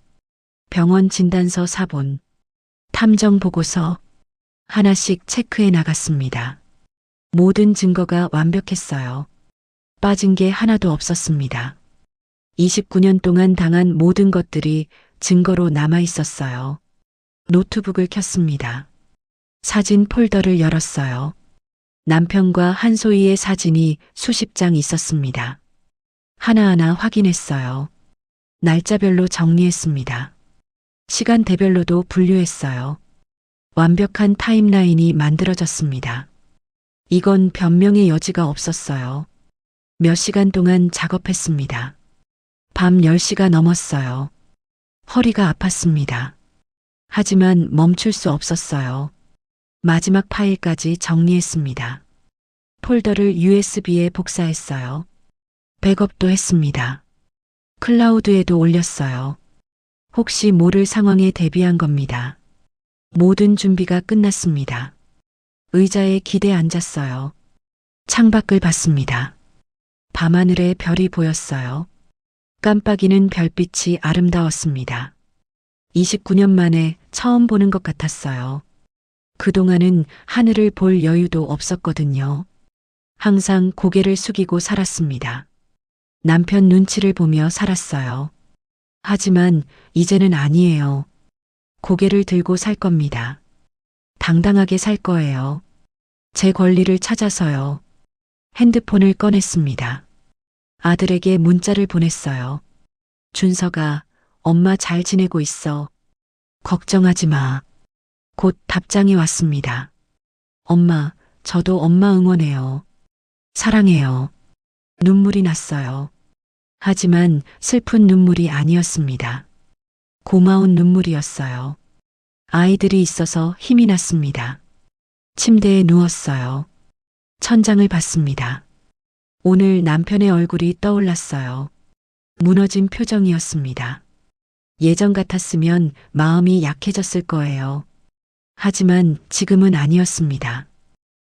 병원 진단서 사본, 탐정 보고서 하나씩 체크해 나갔습니다. 모든 증거가 완벽했어요. 빠진 게 하나도 없었습니다. 29년 동안 당한 모든 것들이 증거로 남아 있었어요. 노트북을 켰습니다. 사진 폴더를 열었어요. 남편과 한소희의 사진이 수십 장 있었습니다. 하나하나 확인했어요. 날짜별로 정리했습니다. 시간대별로도 분류했어요. 완벽한 타임라인이 만들어졌습니다. 이건 변명의 여지가 없었어요. 몇 시간 동안 작업했습니다. 밤 10시가 넘었어요. 허리가 아팠습니다. 하지만 멈출 수 없었어요. 마지막 파일까지 정리했습니다. 폴더를 USB에 복사했어요. 백업도 했습니다. 클라우드에도 올렸어요. 혹시 모를 상황에 대비한 겁니다. 모든 준비가 끝났습니다. 의자에 기대 앉았어요. 창밖을 봤습니다. 밤하늘에 별이 보였어요. 깜빡이는 별빛이 아름다웠습니다. 29년 만에 처음 보는 것 같았어요. 그동안은 하늘을 볼 여유도 없었거든요. 항상 고개를 숙이고 살았습니다. 남편 눈치를 보며 살았어요. 하지만 이제는 아니에요. 고개를 들고 살 겁니다. 당당하게 살 거예요. 제 권리를 찾아서요. 핸드폰을 꺼냈습니다. 아들에게 문자를 보냈어요. 준서가 엄마 잘 지내고 있어. 걱정하지 마. 곧 답장이 왔습니다. 엄마, 저도 엄마 응원해요. 사랑해요. 눈물이 났어요. 하지만 슬픈 눈물이 아니었습니다. 고마운 눈물이었어요. 아이들이 있어서 힘이 났습니다. 침대에 누웠어요. 천장을 봤습니다. 오늘 남편의 얼굴이 떠올랐어요. 무너진 표정이었습니다. 예전 같았으면 마음이 약해졌을 거예요. 하지만 지금은 아니었습니다.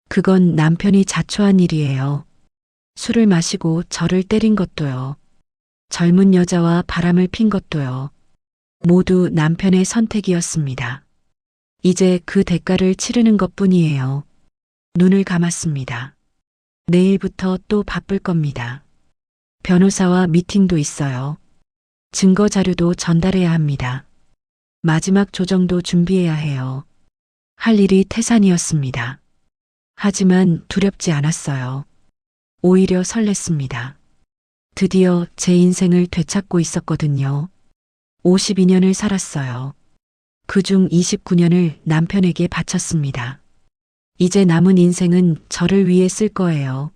그건 남편이 자초한 일이에요. 술을 마시고 저를 때린 것도요. 젊은 여자와 바람을 핀 것도요. 모두 남편의 선택이었습니다. 이제 그 대가를 치르는 것뿐이에요. 눈을 감았습니다. 내일부터 또 바쁠 겁니다. 변호사와 미팅도 있어요. 증거 자료도 전달해야 합니다. 마지막 조정도 준비해야 해요. 할 일이 태산이었습니다. 하지만 두렵지 않았어요. 오히려 설렜습니다. 드디어 제 인생을 되찾고 있었거든요. 52년을 살았어요. 그중 29년을 남편에게 바쳤습니다. 이제 남은 인생은 저를 위해 쓸 거예요.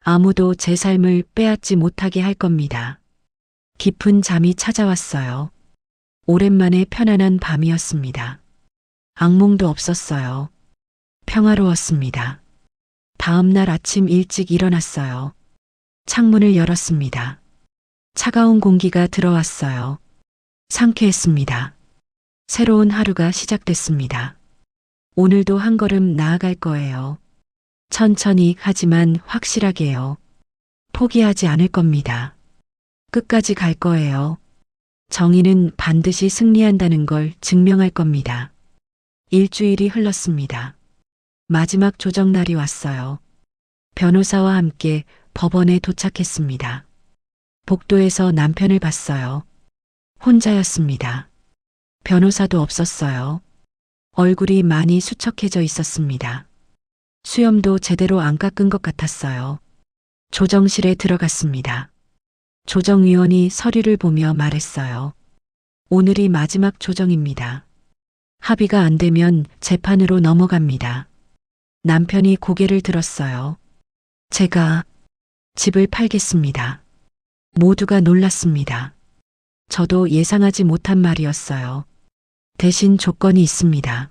아무도 제 삶을 빼앗지 못하게 할 겁니다. 깊은 잠이 찾아왔어요. 오랜만에 편안한 밤이었습니다. 악몽도 없었어요. 평화로웠습니다. 다음 날 아침 일찍 일어났어요. 창문을 열었습니다. 차가운 공기가 들어왔어요. 상쾌했습니다. 새로운 하루가 시작됐습니다. 오늘도 한 걸음 나아갈 거예요. 천천히 하지만 확실하게요. 포기하지 않을 겁니다. 끝까지 갈 거예요. 정의는 반드시 승리한다는 걸 증명할 겁니다. 일주일이 흘렀습니다. 마지막 조정 날이 왔어요. 변호사와 함께 법원에 도착했습니다. 복도에서 남편을 봤어요. 혼자였습니다. 변호사도 없었어요. 얼굴이 많이 수척해져 있었습니다. 수염도 제대로 안 깎은 것 같았어요. 조정실에 들어갔습니다. 조정위원이 서류를 보며 말했어요. 오늘이 마지막 조정입니다. 합의가 안 되면 재판으로 넘어갑니다. 남편이 고개를 들었어요. 제가 집을 팔겠습니다. 모두가 놀랐습니다. 저도 예상하지 못한 말이었어요. 대신 조건이 있습니다.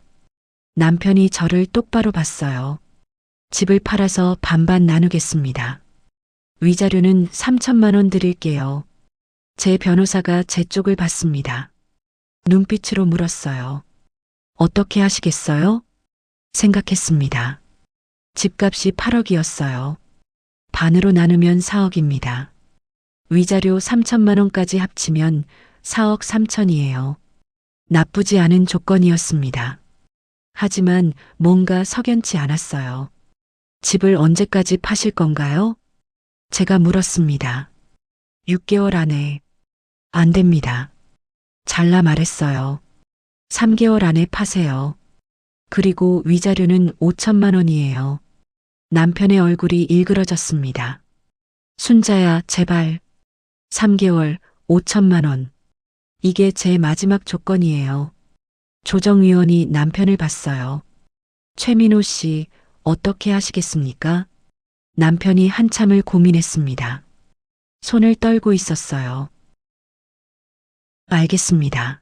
남편이 저를 똑바로 봤어요. 집을 팔아서 반반 나누겠습니다. 위자료는 3천만 원 드릴게요. 제 변호사가 제 쪽을 봤습니다. 눈빛으로 물었어요. 어떻게 하시겠어요? 생각했습니다. 집값이 8억이었어요. 반으로 나누면 4억입니다. 위자료 3천만 원까지 합치면 4억 3천이에요. 나쁘지 않은 조건이었습니다. 하지만 뭔가 석연치 않았어요. 집을 언제까지 파실 건가요? 제가 물었습니다. 6개월 안에. 안 됩니다. 잘라 말했어요. 3개월 안에 파세요. 그리고 위자료는 5천만 원이에요. 남편의 얼굴이 일그러졌습니다. 순자야, 제발. 3개월, 5천만 원. 이게 제 마지막 조건이에요. 조정위원이 남편을 봤어요. 최민호 씨, 어떻게 하시겠습니까? 남편이 한참을 고민했습니다. 손을 떨고 있었어요. 알겠습니다.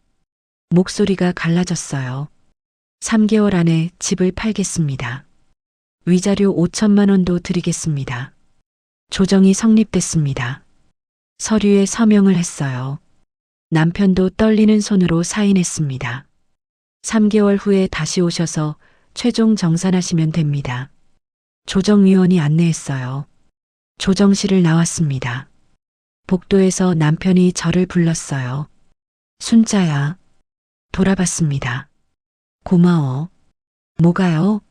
목소리가 갈라졌어요. 3개월 안에 집을 팔겠습니다. 위자료 5천만 원도 드리겠습니다. 조정이 성립됐습니다. 서류에 서명을 했어요. 남편도 떨리는 손으로 사인했습니다. 3개월 후에 다시 오셔서 최종 정산하시면 됩니다. 조정위원이 안내했어요. 조정실을 나왔습니다. 복도에서 남편이 저를 불렀어요. 순자야. 돌아봤습니다. 고마워. 뭐가요?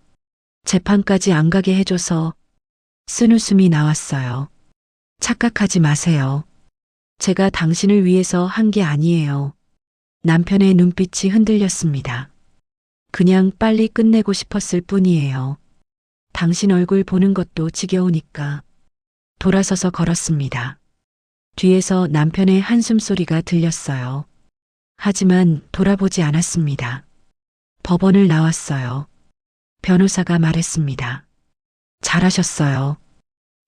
재판까지 안 가게 해줘서. 쓴웃음이 나왔어요. 착각하지 마세요. 제가 당신을 위해서 한 게 아니에요. 남편의 눈빛이 흔들렸습니다. 그냥 빨리 끝내고 싶었을 뿐이에요. 당신 얼굴 보는 것도 지겨우니까. 돌아서서 걸었습니다. 뒤에서 남편의 한숨 소리가 들렸어요. 하지만 돌아보지 않았습니다. 법원을 나왔어요. 변호사가 말했습니다. 잘하셨어요.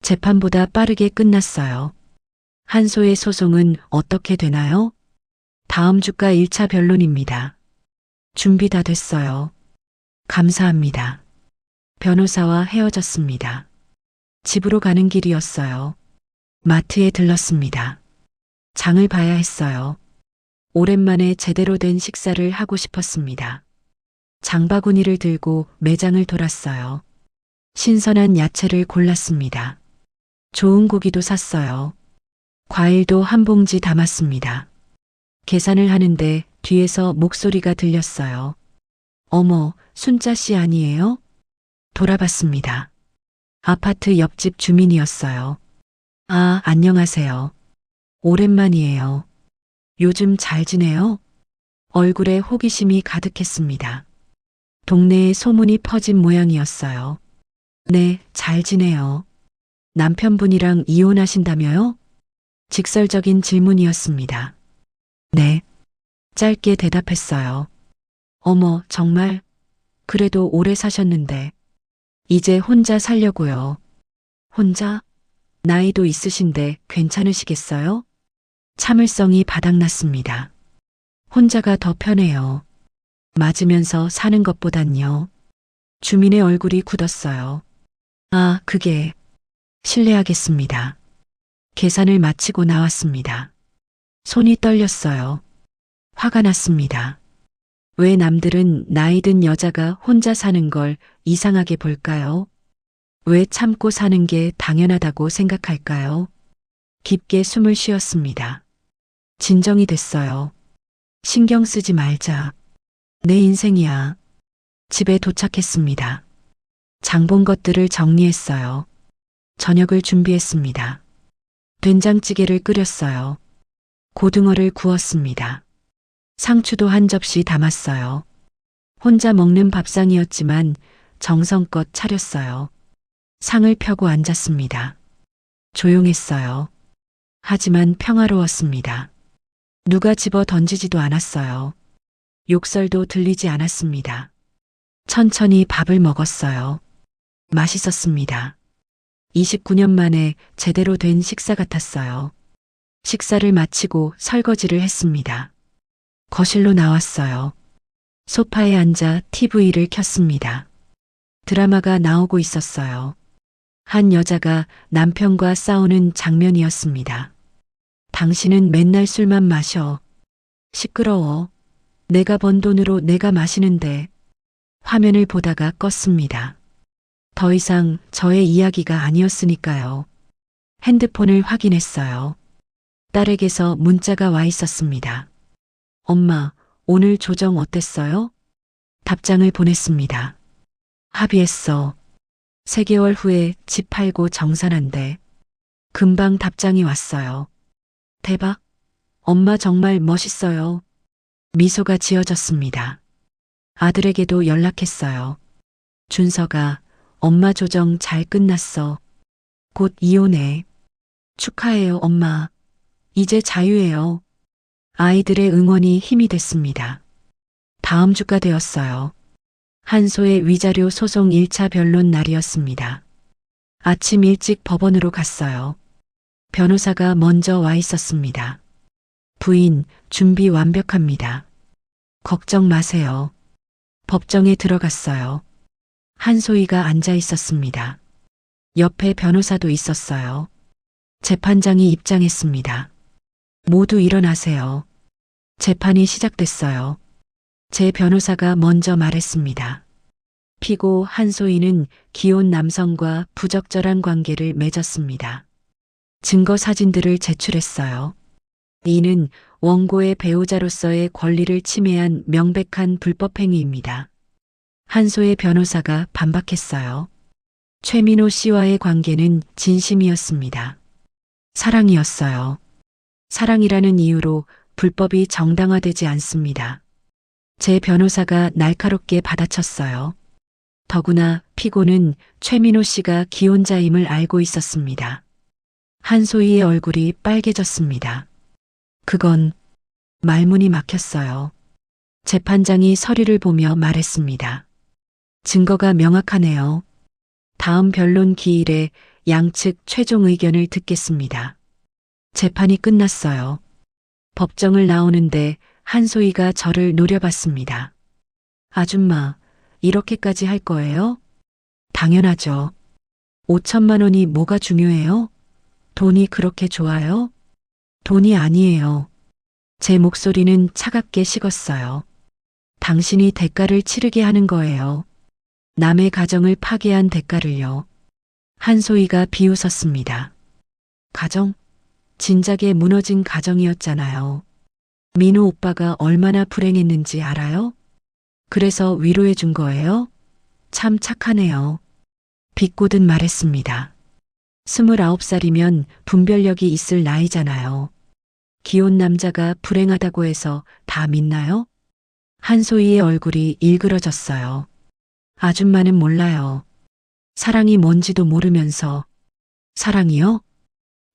재판보다 빠르게 끝났어요. 한소의 소송은 어떻게 되나요? 다음 주가 1차 변론입니다. 준비 다 됐어요. 감사합니다. 변호사와 헤어졌습니다. 집으로 가는 길이었어요. 마트에 들렀습니다. 장을 봐야 했어요. 오랜만에 제대로 된 식사를 하고 싶었습니다. 장바구니를 들고 매장을 돌았어요. 신선한 야채를 골랐습니다. 좋은 고기도 샀어요. 과일도 한 봉지 담았습니다. 계산을 하는데 뒤에서 목소리가 들렸어요. 어머, 순자 씨 아니에요? 돌아봤습니다. 아파트 옆집 주민이었어요. 아, 안녕하세요. 오랜만이에요. 요즘 잘 지내요? 얼굴에 호기심이 가득했습니다. 동네에 소문이 퍼진 모양이었어요. 네, 잘 지내요. 남편분이랑 이혼하신다며요? 직설적인 질문이었습니다. 네. 짧게 대답했어요. 어머, 정말? 그래도 오래 사셨는데. 이제 혼자 살려고요. 혼자? 나이도 있으신데 괜찮으시겠어요? 참을성이 바닥났습니다. 혼자가 더 편해요. 맞으면서 사는 것보단요. 주민의 얼굴이 굳었어요. 아, 그게. 실례하겠습니다. 계산을 마치고 나왔습니다. 손이 떨렸어요. 화가 났습니다. 왜 남들은 나이 든 여자가 혼자 사는 걸 이상하게 볼까요? 왜 참고 사는 게 당연하다고 생각할까요? 깊게 숨을 쉬었습니다. 진정이 됐어요. 신경 쓰지 말자. 내 인생이야. 집에 도착했습니다. 장본 것들을 정리했어요. 저녁을 준비했습니다. 된장찌개를 끓였어요. 고등어를 구웠습니다. 상추도 한 접시 담았어요. 혼자 먹는 밥상이었지만 정성껏 차렸어요. 상을 펴고 앉았습니다. 조용했어요. 하지만 평화로웠습니다. 누가 집어 던지지도 않았어요. 욕설도 들리지 않았습니다. 천천히 밥을 먹었어요. 맛있었습니다. 29년 만에 제대로 된 식사 같았어요. 식사를 마치고 설거지를 했습니다. 거실로 나왔어요. 소파에 앉아 TV를 켰습니다. 드라마가 나오고 있었어요. 한 여자가 남편과 싸우는 장면이었습니다. 당신은 맨날 술만 마셔. 시끄러워. 내가 번 돈으로 내가 마시는데. 화면을 보다가 껐습니다. 더 이상 저의 이야기가 아니었으니까요. 핸드폰을 확인했어요. 딸에게서 문자가 와 있었습니다. 엄마, 오늘 조정 어땠어요? 답장을 보냈습니다. 합의했어. 3개월 후에 집 팔고 정산한대. 금방 답장이 왔어요. 대박. 엄마 정말 멋있어요. 미소가 지어졌습니다. 아들에게도 연락했어요. 준서가 엄마 조정 잘 끝났어. 곧 이혼해. 축하해요, 엄마. 이제 자유예요. 아이들의 응원이 힘이 됐습니다. 다음 주가 되었어요. 한소의 위자료 소송 1차 변론 날이었습니다. 아침 일찍 법원으로 갔어요. 변호사가 먼저 와 있었습니다. 부인, 준비 완벽합니다. 걱정 마세요. 법정에 들어갔어요. 한소희가 앉아 있었습니다. 옆에 변호사도 있었어요. 재판장이 입장했습니다. 모두 일어나세요. 재판이 시작됐어요. 제 변호사가 먼저 말했습니다. 피고 한소희는 기혼 남성과 부적절한 관계를 맺었습니다. 증거 사진들을 제출했어요. 이는 원고의 배우자로서의 권리를 침해한 명백한 불법 행위입니다. 한소의 변호사가 반박했어요. 최민호 씨와의 관계는 진심이었습니다. 사랑이었어요. 사랑이라는 이유로 불법이 정당화되지 않습니다. 제 변호사가 날카롭게 받아쳤어요. 더구나 피고는 최민호 씨가 기혼자임을 알고 있었습니다. 한소희의 얼굴이 빨개졌습니다. 그건 말문이 막혔어요. 재판장이 서류를 보며 말했습니다. 증거가 명확하네요. 다음 변론 기일에 양측 최종 의견을 듣겠습니다. 재판이 끝났어요. 법정을 나오는데 한소희가 저를 노려봤습니다. 아줌마, 이렇게까지 할 거예요? 당연하죠. 5천만 원이 뭐가 중요해요? 돈이 그렇게 좋아요? 돈이 아니에요. 제 목소리는 차갑게 식었어요. 당신이 대가를 치르게 하는 거예요. 남의 가정을 파괴한 대가를요. 한소희가 비웃었습니다. 가정? 진작에 무너진 가정이었잖아요. 민호 오빠가 얼마나 불행했는지 알아요? 그래서 위로해 준 거예요? 참 착하네요. 비꼬듯 말했습니다. 29살이면 분별력이 있을 나이잖아요. 기혼 남자가 불행하다고 해서 다 믿나요? 한소희의 얼굴이 일그러졌어요. 아줌마는 몰라요. 사랑이 뭔지도 모르면서. 사랑이요?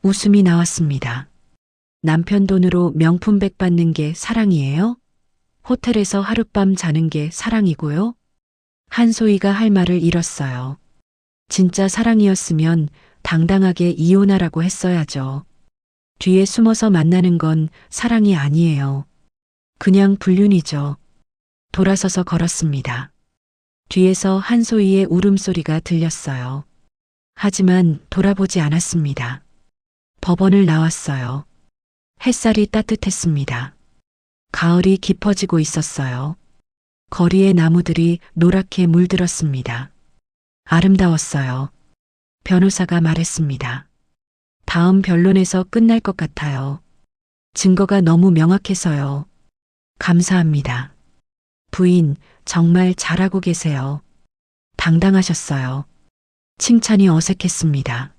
웃음이 나왔습니다. 남편 돈으로 명품백 받는 게 사랑이에요? 호텔에서 하룻밤 자는 게 사랑이고요? 한소희가 할 말을 잃었어요. 진짜 사랑이었으면 당당하게 이혼하라고 했어야죠. 뒤에 숨어서 만나는 건 사랑이 아니에요. 그냥 불륜이죠. 돌아서서 걸었습니다. 뒤에서 한소희의 울음소리가 들렸어요. 하지만 돌아보지 않았습니다. 법원을 나왔어요. 햇살이 따뜻했습니다. 가을이 깊어지고 있었어요. 거리의 나무들이 노랗게 물들었습니다. 아름다웠어요. 변호사가 말했습니다. 다음 변론에서 끝날 것 같아요. 증거가 너무 명확해서요. 감사합니다. 부인, 정말 잘하고 계세요. 당당하셨어요. 칭찬이 어색했습니다.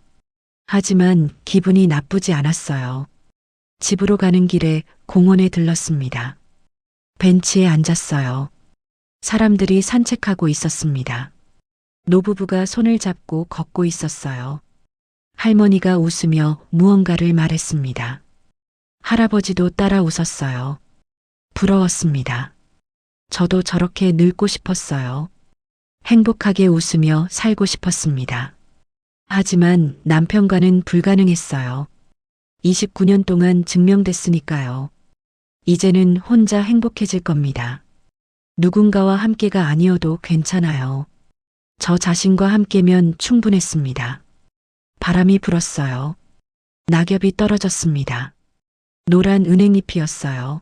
하지만 기분이 나쁘지 않았어요. 집으로 가는 길에 공원에 들렀습니다. 벤치에 앉았어요. 사람들이 산책하고 있었습니다. 노부부가 손을 잡고 걷고 있었어요. 할머니가 웃으며 무언가를 말했습니다. 할아버지도 따라 웃었어요. 부러웠습니다. 저도 저렇게 늙고 싶었어요. 행복하게 웃으며 살고 싶었습니다. 하지만 남편과는 불가능했어요. 29년 동안 증명됐으니까요. 이제는 혼자 행복해질 겁니다. 누군가와 함께가 아니어도 괜찮아요. 저 자신과 함께면 충분했습니다. 바람이 불었어요. 낙엽이 떨어졌습니다. 노란 은행잎이었어요.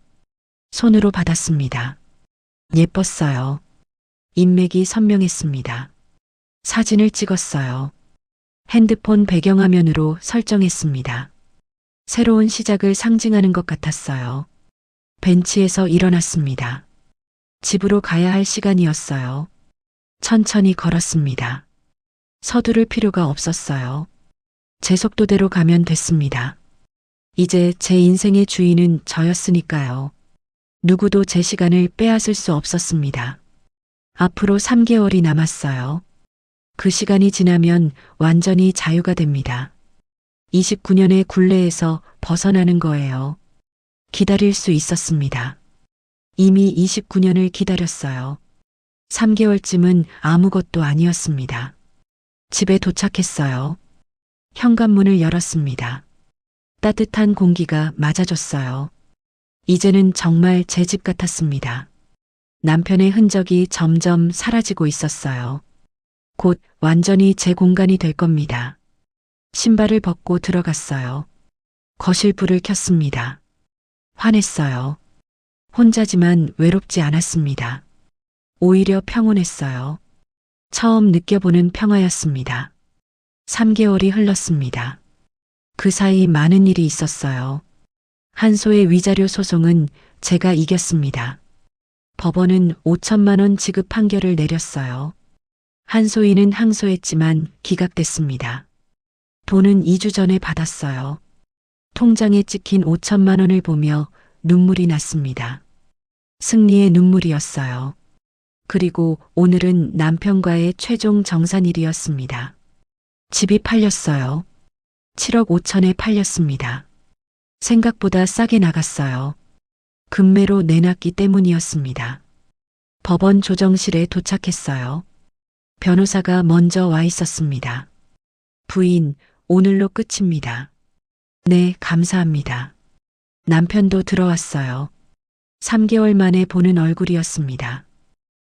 손으로 받았습니다. 예뻤어요. 인맥이 선명했습니다. 사진을 찍었어요. 핸드폰 배경화면으로 설정했습니다. 새로운 시작을 상징하는 것 같았어요. 벤치에서 일어났습니다. 집으로 가야 할 시간이었어요. 천천히 걸었습니다. 서두를 필요가 없었어요. 제 속도대로 가면 됐습니다. 이제 제 인생의 주인은 저였으니까요. 누구도 제 시간을 빼앗을 수 없었습니다. 앞으로 3개월이 남았어요. 그 시간이 지나면 완전히 자유가 됩니다. 29년의 굴레에서 벗어나는 거예요. 기다릴 수 있었습니다. 이미 29년을 기다렸어요. 3개월쯤은 아무것도 아니었습니다. 집에 도착했어요. 현관문을 열었습니다. 따뜻한 공기가 맞아줬어요. 이제는 정말 제 집 같았습니다. 남편의 흔적이 점점 사라지고 있었어요. 곧 완전히 제 공간이 될 겁니다. 신발을 벗고 들어갔어요. 거실 불을 켰습니다. 환했어요. 혼자지만 외롭지 않았습니다. 오히려 평온했어요. 처음 느껴보는 평화였습니다. 3개월이 흘렀습니다. 그 사이 많은 일이 있었어요. 한소의 위자료 소송은 제가 이겼습니다. 법원은 5천만 원 지급 판결을 내렸어요. 한소희는 항소했지만 기각됐습니다. 돈은 2주 전에 받았어요. 통장에 찍힌 5천만 원을 보며 눈물이 났습니다. 승리의 눈물이었어요. 그리고 오늘은 남편과의 최종 정산일이었습니다. 집이 팔렸어요. 7억 5천에 팔렸습니다. 생각보다 싸게 나갔어요. 금매로 내놨기 때문이었습니다. 법원 조정실에 도착했어요. 변호사가 먼저 와 있었습니다. 부인, 오늘로 끝입니다. 네, 감사합니다. 남편도 들어왔어요. 3개월 만에 보는 얼굴이었습니다.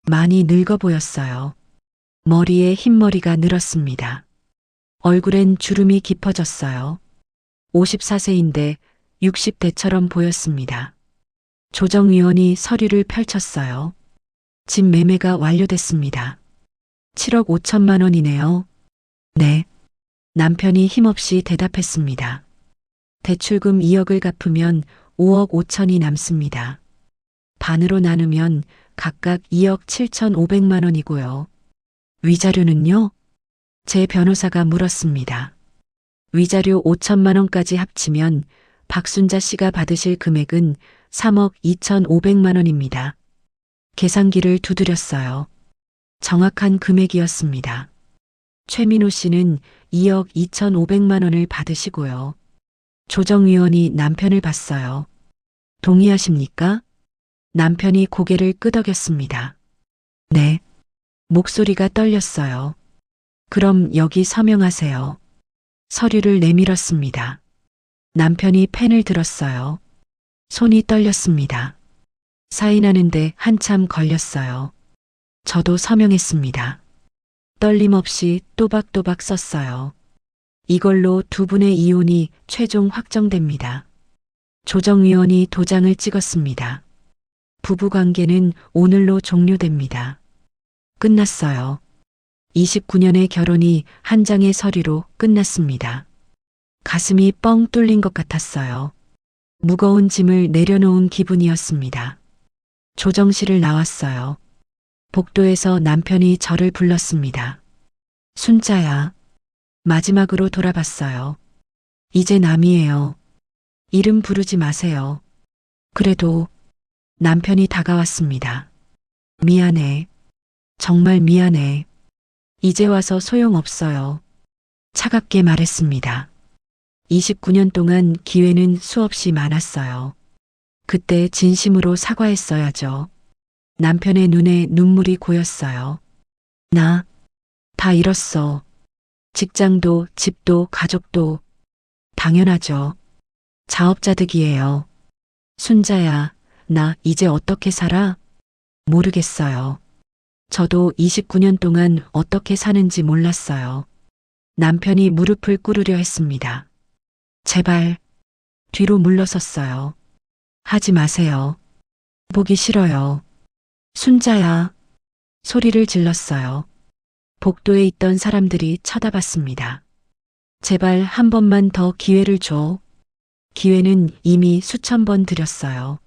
많이 늙어 보였어요. 머리에 흰머리가 늘었습니다. 얼굴엔 주름이 깊어졌어요. 54세인데 60대처럼 보였습니다. 조정위원이 서류를 펼쳤어요. 집 매매가 완료됐습니다. 7억 5천만 원이네요. 네. 남편이 힘없이 대답했습니다. 대출금 2억을 갚으면 5억 5천이 남습니다. 반으로 나누면 각각 2억 7천5백만 원이고요. 위자료는요? 제 변호사가 물었습니다. 위자료 5천만 원까지 합치면 박순자 씨가 받으실 금액은 3억 2천5백만 원입니다. 계산기를 두드렸어요. 정확한 금액이었습니다. 최민호 씨는 2억 2천5백만 원을 받으시고요. 조정위원이 남편을 봤어요. 동의하십니까? 남편이 고개를 끄덕였습니다. 네. 목소리가 떨렸어요. 그럼 여기 서명하세요. 서류를 내밀었습니다. 남편이 펜을 들었어요. 손이 떨렸습니다. 사인하는데 한참 걸렸어요. 저도 서명했습니다. 떨림 없이 또박또박 썼어요. 이걸로 두 분의 이혼이 최종 확정됩니다. 조정위원이 도장을 찍었습니다. 부부관계는 오늘로 종료됩니다. 끝났어요. 29년의 결혼이 한 장의 서류로 끝났습니다. 가슴이 뻥 뚫린 것 같았어요. 무거운 짐을 내려놓은 기분이었습니다. 조정실을 나왔어요. 복도에서 남편이 저를 불렀습니다. 순자야. 마지막으로 돌아봤어요. 이제 남이에요. 이름 부르지 마세요. 그래도 남편이 다가왔습니다. 미안해. 정말 미안해. 이제 와서 소용없어요. 차갑게 말했습니다. 29년 동안 기회는 수없이 많았어요. 그때 진심으로 사과했어야죠. 남편의 눈에 눈물이 고였어요. 나 다 잃었어. 직장도 집도 가족도 당연하죠. 자업자득이에요. 순자야, 나 이제 어떻게 살아? 모르겠어요. 저도 29년 동안 어떻게 사는지 몰랐어요. 남편이 무릎을 꿇으려 했습니다. 제발, 뒤로 물러섰어요. 하지 마세요. 보기 싫어요. 순자야, 소리를 질렀어요. 복도에 있던 사람들이 쳐다봤습니다. 제발 한 번만 더 기회를 줘. 기회는 이미 수천 번 드렸어요.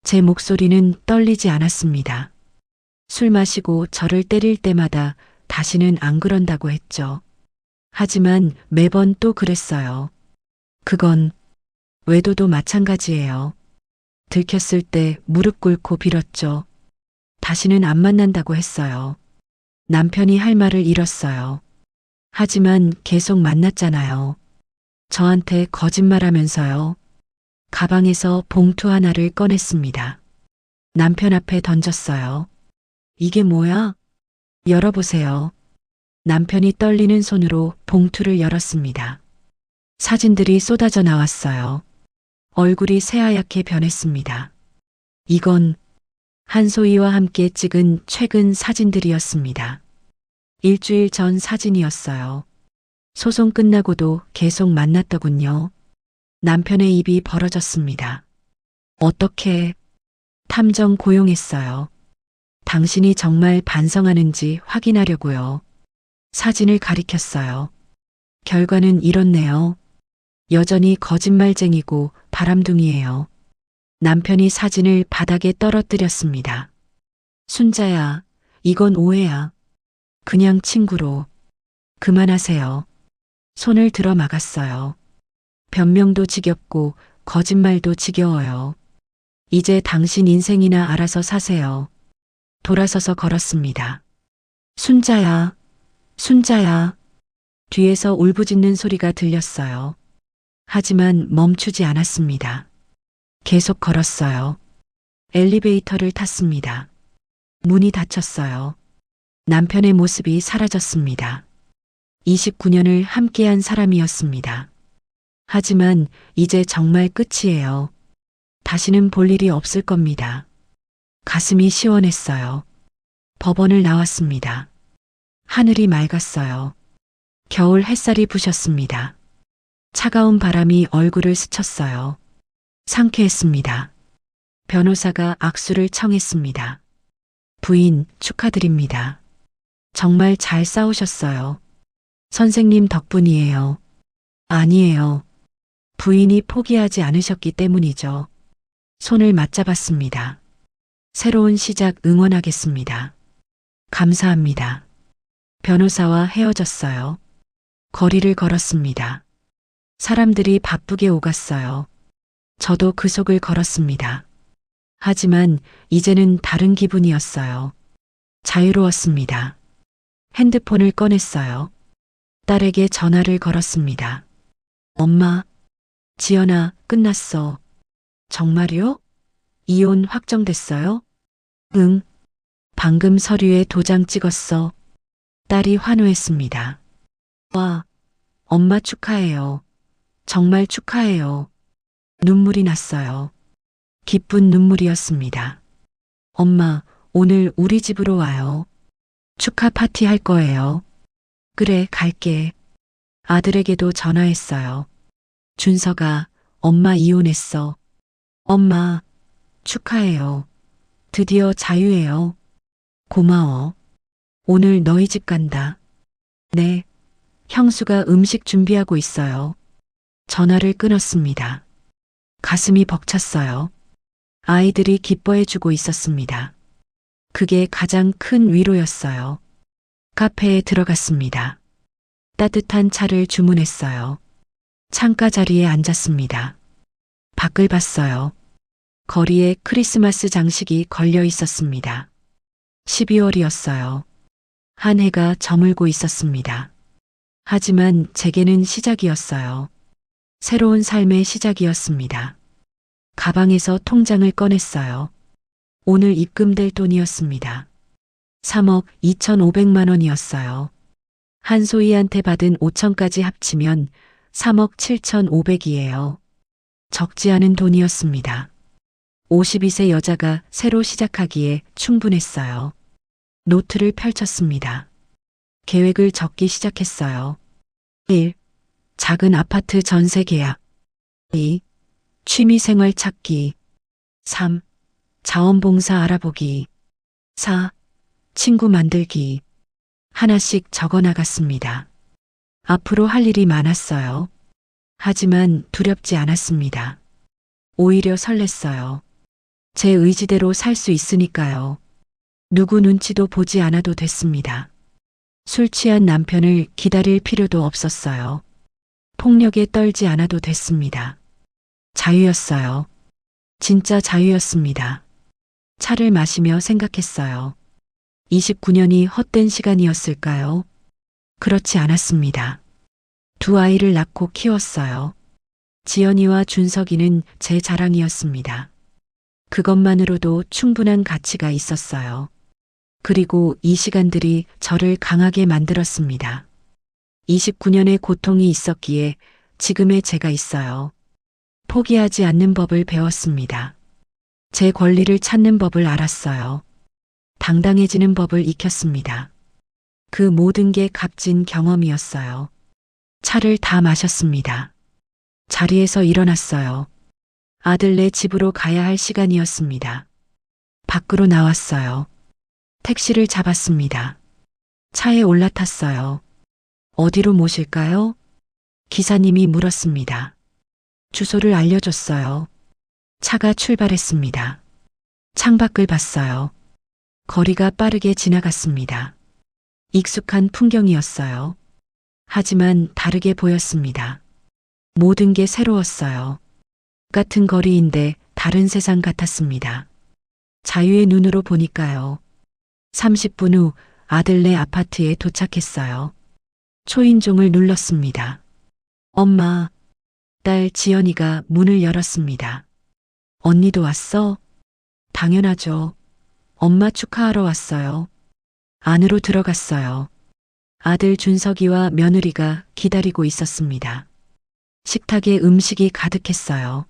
제 목소리는 떨리지 않았습니다. 술 마시고 저를 때릴 때마다 다시는 안 그런다고 했죠. 하지만 매번 또 그랬어요. 그건 외도도 마찬가지예요. 들켰을 때 무릎 꿇고 빌었죠. 다시는 안 만난다고 했어요. 남편이 할 말을 잃었어요. 하지만 계속 만났잖아요. 저한테 거짓말하면서요. 가방에서 봉투 하나를 꺼냈습니다. 남편 앞에 던졌어요. 이게 뭐야? 열어보세요. 남편이 떨리는 손으로 봉투를 열었습니다. 사진들이 쏟아져 나왔어요. 얼굴이 새하얗게 변했습니다. 이건 한소희와 함께 찍은 최근 사진들이었습니다. 일주일 전 사진이었어요. 소송 끝나고도 계속 만났더군요. 남편의 입이 벌어졌습니다. 어떻게 탐정 고용했어요. 당신이 정말 반성하는지 확인하려고요. 사진을 가리켰어요. 결과는 이렇네요. 여전히 거짓말쟁이고 바람둥이에요. 남편이 사진을 바닥에 떨어뜨렸습니다. 순자야, 이건 오해야. 그냥 친구로. 그만하세요. 손을 들어 막았어요. 변명도 지겹고 거짓말도 지겨워요. 이제 당신 인생이나 알아서 사세요. 돌아서서 걸었습니다. 순자야, 순자야. 뒤에서 울부짖는 소리가 들렸어요. 하지만 멈추지 않았습니다. 계속 걸었어요. 엘리베이터를 탔습니다. 문이 닫혔어요. 남편의 모습이 사라졌습니다. 29년을 함께한 사람이었습니다. 하지만 이제 정말 끝이에요. 다시는 볼 일이 없을 겁니다. 가슴이 시원했어요. 법원을 나왔습니다. 하늘이 맑았어요. 겨울 햇살이 부셨습니다. 차가운 바람이 얼굴을 스쳤어요. 상쾌했습니다. 변호사가 악수를 청했습니다. 부인, 축하드립니다. 정말 잘 싸우셨어요. 선생님 덕분이에요. 아니에요. 부인이 포기하지 않으셨기 때문이죠. 손을 맞잡았습니다. 새로운 시작 응원하겠습니다. 감사합니다. 변호사와 헤어졌어요. 거리를 걸었습니다. 사람들이 바쁘게 오갔어요. 저도 그 속을 걸었습니다. 하지만 이제는 다른 기분이었어요. 자유로웠습니다. 핸드폰을 꺼냈어요. 딸에게 전화를 걸었습니다. 엄마, 지연아, 끝났어. 정말요? 이혼 확정됐어요? 응. 방금 서류에 도장 찍었어. 딸이 환호했습니다. 와, 엄마 축하해요. 정말 축하해요. 눈물이 났어요. 기쁜 눈물이었습니다. 엄마, 오늘 우리 집으로 와요. 축하 파티 할 거예요. 그래, 갈게. 아들에게도 전화했어요. 준서가, 엄마 이혼했어. 엄마, 축하해요. 드디어 자유해요. 고마워. 오늘 너희 집 간다. 네. 형수가 음식 준비하고 있어요. 전화를 끊었습니다. 가슴이 벅찼어요. 아이들이 기뻐해주고 있었습니다. 그게 가장 큰 위로였어요. 카페에 들어갔습니다. 따뜻한 차를 주문했어요. 창가 자리에 앉았습니다. 밖을 봤어요. 거리에 크리스마스 장식이 걸려 있었습니다. 12월이었어요. 한 해가 저물고 있었습니다. 하지만 제게는 시작이었어요. 새로운 삶의 시작이었습니다. 가방에서 통장을 꺼냈어요. 오늘 입금될 돈이었습니다. 3억 2,500만 원이었어요. 한소희한테 받은 5천까지 합치면 3억 7,500이에요. 적지 않은 돈이었습니다. 52세 여자가 새로 시작하기에 충분했어요. 노트를 펼쳤습니다. 계획을 적기 시작했어요. 1. 작은 아파트 전세 계약. 2. 취미생활 찾기. 3. 자원봉사 알아보기. 4. 친구 만들기. 하나씩 적어 나갔습니다. 앞으로 할 일이 많았어요. 하지만 두렵지 않았습니다. 오히려 설렜어요. 제 의지대로 살 수 있으니까요. 누구 눈치도 보지 않아도 됐습니다. 술 취한 남편을 기다릴 필요도 없었어요. 폭력에 떨지 않아도 됐습니다. 자유였어요. 진짜 자유였습니다. 차를 마시며 생각했어요. 29년이 헛된 시간이었을까요? 그렇지 않았습니다. 두 아이를 낳고 키웠어요. 지연이와 준석이는 제 자랑이었습니다. 그것만으로도 충분한 가치가 있었어요. 그리고 이 시간들이 저를 강하게 만들었습니다. 29년의 고통이 있었기에 지금의 제가 있어요. 포기하지 않는 법을 배웠습니다. 제 권리를 찾는 법을 알았어요. 당당해지는 법을 익혔습니다. 그 모든 게 값진 경험이었어요. 차를 다 마셨습니다. 자리에서 일어났어요. 아들네 집으로 가야 할 시간이었습니다. 밖으로 나왔어요. 택시를 잡았습니다. 차에 올라탔어요. 어디로 모실까요? 기사님이 물었습니다. 주소를 알려줬어요. 차가 출발했습니다. 창밖을 봤어요. 거리가 빠르게 지나갔습니다. 익숙한 풍경이었어요. 하지만 다르게 보였습니다. 모든 게 새로웠어요. 같은 거리인데 다른 세상 같았습니다. 자유의 눈으로 보니까요. 30분 후 아들네 아파트에 도착했어요. 초인종을 눌렀습니다. 엄마, 딸 지연이가 문을 열었습니다. 언니도 왔어? 당연하죠. 엄마 축하하러 왔어요. 안으로 들어갔어요. 아들 준석이와 며느리가 기다리고 있었습니다. 식탁에 음식이 가득했어요.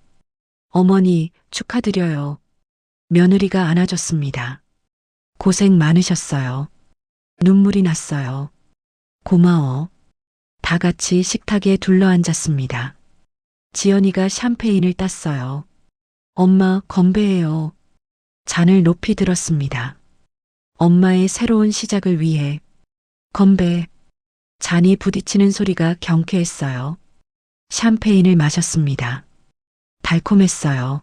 어머니, 축하드려요. 며느리가 안아줬습니다. 고생 많으셨어요. 눈물이 났어요. 고마워. 다 같이 식탁에 둘러앉았습니다. 지연이가 샴페인을 땄어요. 엄마, 건배해요. 잔을 높이 들었습니다. 엄마의 새로운 시작을 위해. 건배. 잔이 부딪히는 소리가 경쾌했어요. 샴페인을 마셨습니다. 달콤했어요.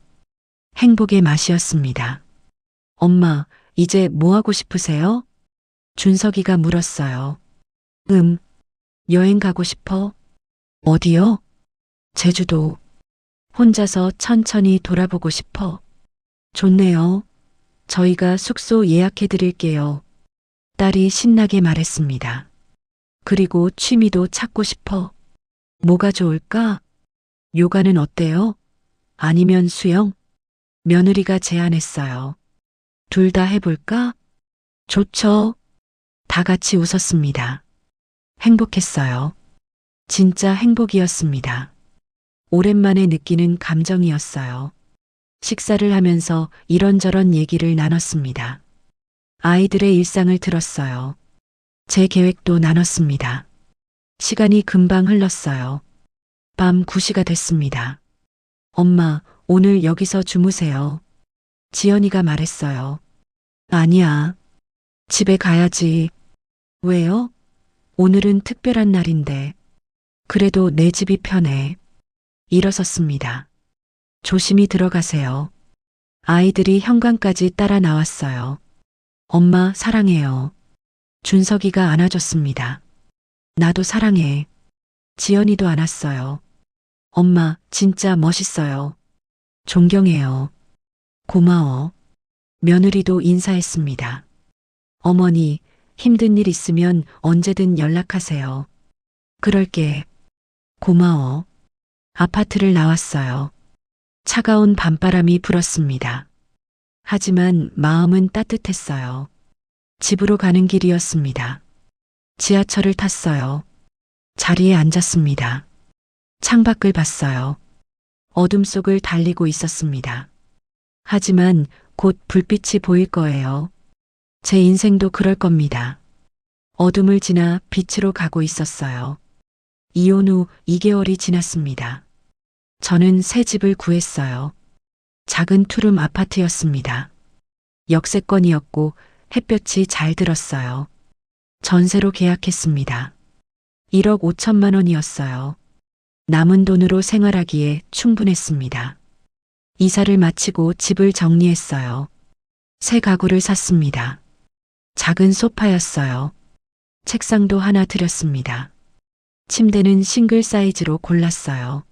행복의 맛이었습니다. 엄마, 이제 뭐 하고 싶으세요? 준석이가 물었어요. 여행 가고 싶어. 어디요? 제주도. 혼자서 천천히 돌아보고 싶어. 좋네요. 저희가 숙소 예약해 드릴게요. 딸이 신나게 말했습니다. 그리고 취미도 찾고 싶어. 뭐가 좋을까? 요가는 어때요? 아니면 수영? 며느리가 제안했어요. 둘 다 해볼까? 좋죠. 다 같이 웃었습니다. 행복했어요. 진짜 행복이었습니다. 오랜만에 느끼는 감정이었어요. 식사를 하면서 이런저런 얘기를 나눴습니다. 아이들의 일상을 들었어요. 제 계획도 나눴습니다. 시간이 금방 흘렀어요. 밤 9시가 됐습니다. 엄마, 오늘 여기서 주무세요. 지연이가 말했어요. 아니야. 집에 가야지. 왜요? 오늘은 특별한 날인데. 그래도 내 집이 편해. 일어섰습니다. 조심히 들어가세요. 아이들이 현관까지 따라 나왔어요. 엄마, 사랑해요. 준석이가 안아줬습니다. 나도 사랑해. 지연이도 안았어요. 엄마, 진짜 멋있어요. 존경해요. 고마워. 며느리도 인사했습니다. 어머니, 힘든 일 있으면 언제든 연락하세요. 그럴게. 고마워. 아파트를 나왔어요. 차가운 밤바람이 불었습니다. 하지만 마음은 따뜻했어요. 집으로 가는 길이었습니다. 지하철을 탔어요. 자리에 앉았습니다. 창밖을 봤어요. 어둠 속을 달리고 있었습니다. 하지만 곧 불빛이 보일 거예요. 제 인생도 그럴 겁니다. 어둠을 지나 빛으로 가고 있었어요. 이혼 후 2개월이 지났습니다. 저는 새 집을 구했어요. 작은 투룸 아파트였습니다. 역세권이었고 햇볕이 잘 들었어요. 전세로 계약했습니다. 1억 5천만 원이었어요. 남은 돈으로 생활하기에 충분했습니다. 이사를 마치고 집을 정리했어요. 새 가구를 샀습니다. 작은 소파였어요. 책상도 하나 들였습니다. 침대는 싱글 사이즈로 골랐어요.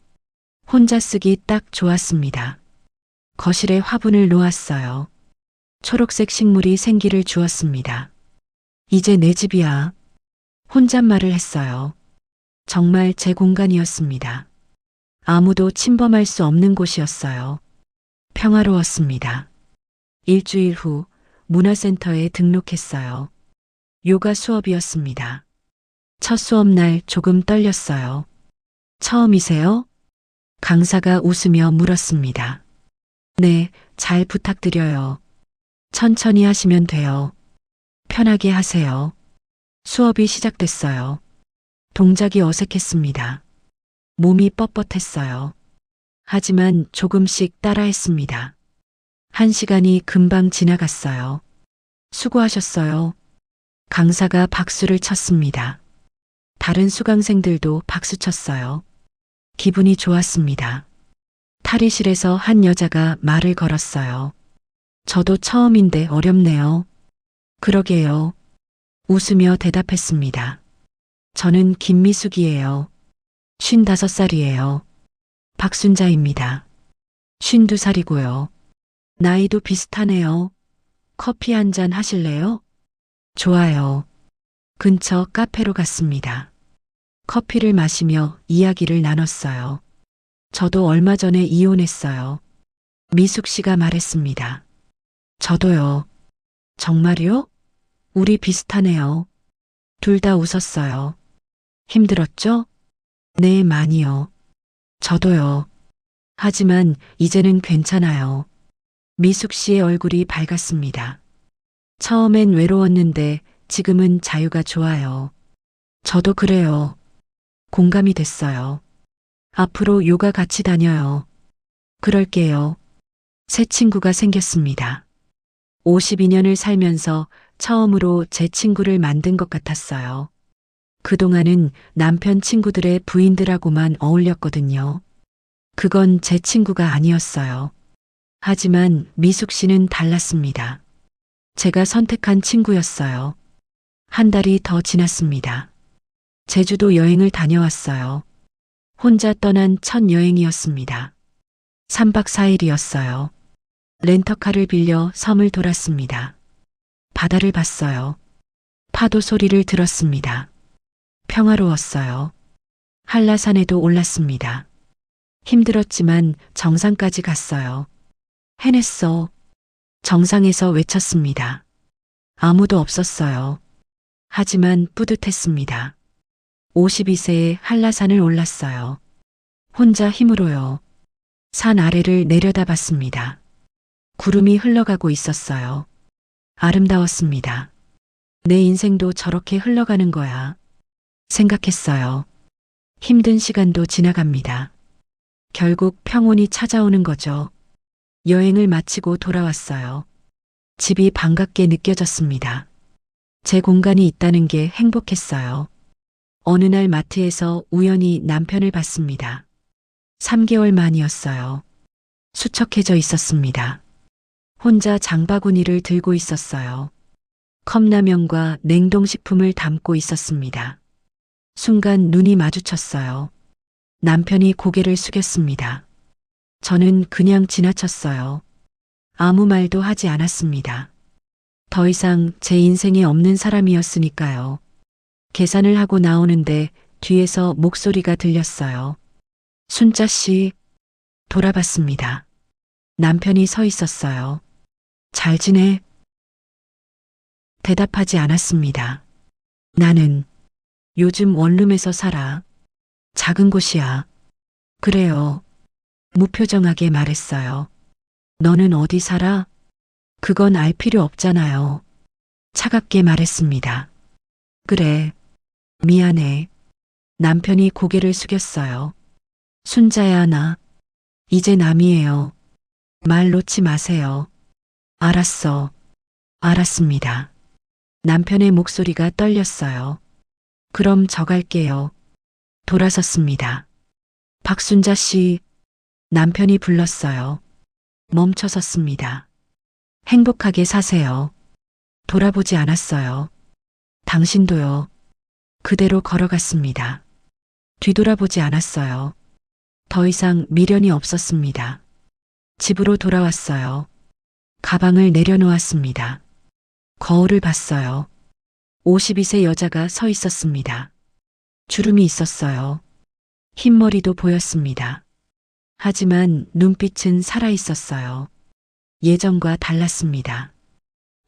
혼자 쓰기 딱 좋았습니다. 거실에 화분을 놓았어요. 초록색 식물이 생기를 주었습니다. 이제 내 집이야. 혼잣말을 했어요. 정말 제 공간이었습니다. 아무도 침범할 수 없는 곳이었어요. 평화로웠습니다. 일주일 후 문화센터에 등록했어요. 요가 수업이었습니다. 첫 수업 날 조금 떨렸어요. 처음이세요? 강사가 웃으며 물었습니다. 네, 잘 부탁드려요. 천천히 하시면 돼요. 편하게 하세요. 수업이 시작됐어요. 동작이 어색했습니다. 몸이 뻣뻣했어요. 하지만 조금씩 따라했습니다. 1시간이 금방 지나갔어요. 수고하셨어요. 강사가 박수를 쳤습니다. 다른 수강생들도 박수 쳤어요. 기분이 좋았습니다. 탈의실에서 한 여자가 말을 걸었어요. 저도 처음인데 어렵네요. 그러게요. 웃으며 대답했습니다. 저는 김미숙이에요. 55살이에요. 박순자입니다. 52살이고요. 나이도 비슷하네요. 커피 한 잔 하실래요? 좋아요. 근처 카페로 갔습니다. 커피를 마시며 이야기를 나눴어요. 저도 얼마 전에 이혼했어요. 미숙 씨가 말했습니다. 저도요. 정말요? 우리 비슷하네요. 둘 다 웃었어요. 힘들었죠? 네, 많이요. 저도요. 하지만 이제는 괜찮아요. 미숙 씨의 얼굴이 밝았습니다. 처음엔 외로웠는데 지금은 자유가 좋아요. 저도 그래요. 공감이 됐어요. 앞으로 요가 같이 다녀요. 그럴게요. 새 친구가 생겼습니다. 52년을 살면서 처음으로 제 친구를 만든 것 같았어요. 그동안은 남편 친구들의 부인들하고만 어울렸거든요. 그건 제 친구가 아니었어요. 하지만 미숙 씨는 달랐습니다. 제가 선택한 친구였어요. 한 달이 더 지났습니다. 제주도 여행을 다녀왔어요. 혼자 떠난 첫 여행이었습니다. 3박 4일이었어요. 렌터카를 빌려 섬을 돌았습니다. 바다를 봤어요. 파도 소리를 들었습니다. 평화로웠어요. 한라산에도 올랐습니다. 힘들었지만 정상까지 갔어요. 해냈어. 정상에서 외쳤습니다. 아무도 없었어요. 하지만 뿌듯했습니다. 52세에 한라산을 올랐어요. 혼자 힘으로요. 산 아래를 내려다봤습니다. 구름이 흘러가고 있었어요. 아름다웠습니다. 내 인생도 저렇게 흘러가는 거야. 생각했어요. 힘든 시간도 지나갑니다. 결국 평온이 찾아오는 거죠. 여행을 마치고 돌아왔어요. 집이 반갑게 느껴졌습니다. 제 공간이 있다는 게 행복했어요. 어느 날 마트에서 우연히 남편을 봤습니다. 3개월 만이었어요. 수척해져 있었습니다. 혼자 장바구니를 들고 있었어요. 컵라면과 냉동식품을 담고 있었습니다. 순간 눈이 마주쳤어요. 남편이 고개를 숙였습니다. 저는 그냥 지나쳤어요. 아무 말도 하지 않았습니다. 더 이상 제 인생에 없는 사람이었으니까요. 계산을 하고 나오는데 뒤에서 목소리가 들렸어요. 순자 씨. 돌아봤습니다. 남편이 서 있었어요. 잘 지내? 대답하지 않았습니다. 나는 요즘 원룸에서 살아. 작은 곳이야. 그래요. 무표정하게 말했어요. 너는 어디 살아? 그건 알 필요 없잖아요. 차갑게 말했습니다. 그래. 미안해. 남편이 고개를 숙였어요. 순자야, 나 이제 남이에요. 말 놓지 마세요. 알았어. 알았습니다. 남편의 목소리가 떨렸어요. 그럼 저 갈게요. 돌아섰습니다. 박순자 씨. 남편이 불렀어요. 멈춰 섰습니다. 행복하게 사세요. 돌아보지 않았어요. 당신도요. 그대로 걸어갔습니다. 뒤돌아보지 않았어요. 더 이상 미련이 없었습니다. 집으로 돌아왔어요. 가방을 내려놓았습니다. 거울을 봤어요. 52세 여자가 서 있었습니다. 주름이 있었어요. 흰머리도 보였습니다. 하지만 눈빛은 살아 있었어요. 예전과 달랐습니다.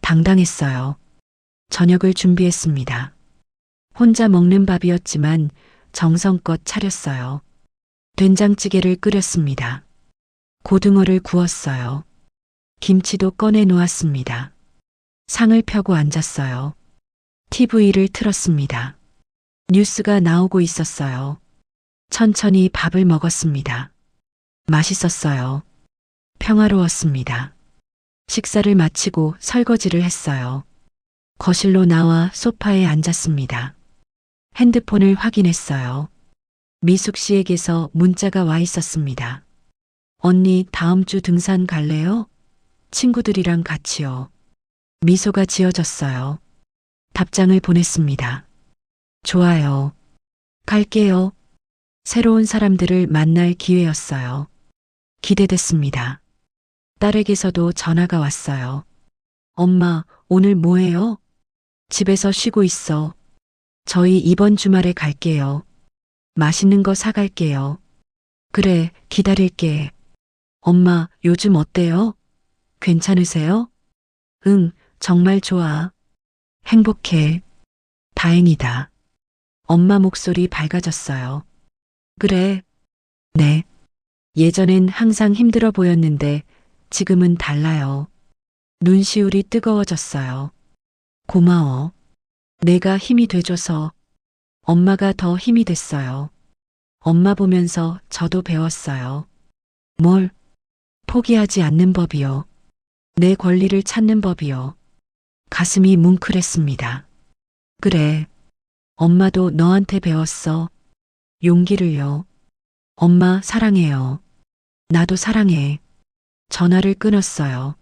당당했어요. 저녁을 준비했습니다. 혼자 먹는 밥이었지만 정성껏 차렸어요. 된장찌개를 끓였습니다. 고등어를 구웠어요. 김치도 꺼내 놓았습니다. 상을 펴고 앉았어요. TV를 틀었습니다. 뉴스가 나오고 있었어요. 천천히 밥을 먹었습니다. 맛있었어요. 평화로웠습니다. 식사를 마치고 설거지를 했어요. 거실로 나와 소파에 앉았습니다. 핸드폰을 확인했어요. 미숙 씨에게서 문자가 와 있었습니다. 언니 다음 주 등산 갈래요? 친구들이랑 같이요. 미소가 지어졌어요. 답장을 보냈습니다. 좋아요. 갈게요. 새로운 사람들을 만날 기회였어요. 기대됐습니다. 딸에게서도 전화가 왔어요. 엄마, 오늘 뭐해요? 집에서 쉬고 있어. 저희 이번 주말에 갈게요. 맛있는 거 사갈게요. 그래, 기다릴게. 엄마, 요즘 어때요? 괜찮으세요? 응, 정말 좋아. 행복해. 다행이다. 엄마 목소리 밝아졌어요. 그래. 네. 예전엔 항상 힘들어 보였는데 지금은 달라요. 눈시울이 뜨거워졌어요. 고마워. 내가 힘이 돼줘서 엄마가 더 힘이 됐어요. 엄마 보면서 저도 배웠어요. 뭘? 포기하지 않는 법이요. 내 권리를 찾는 법이요. 가슴이 뭉클했습니다. 그래. 엄마도 너한테 배웠어. 용기를요. 엄마 사랑해요. 나도 사랑해. 전화를 끊었어요.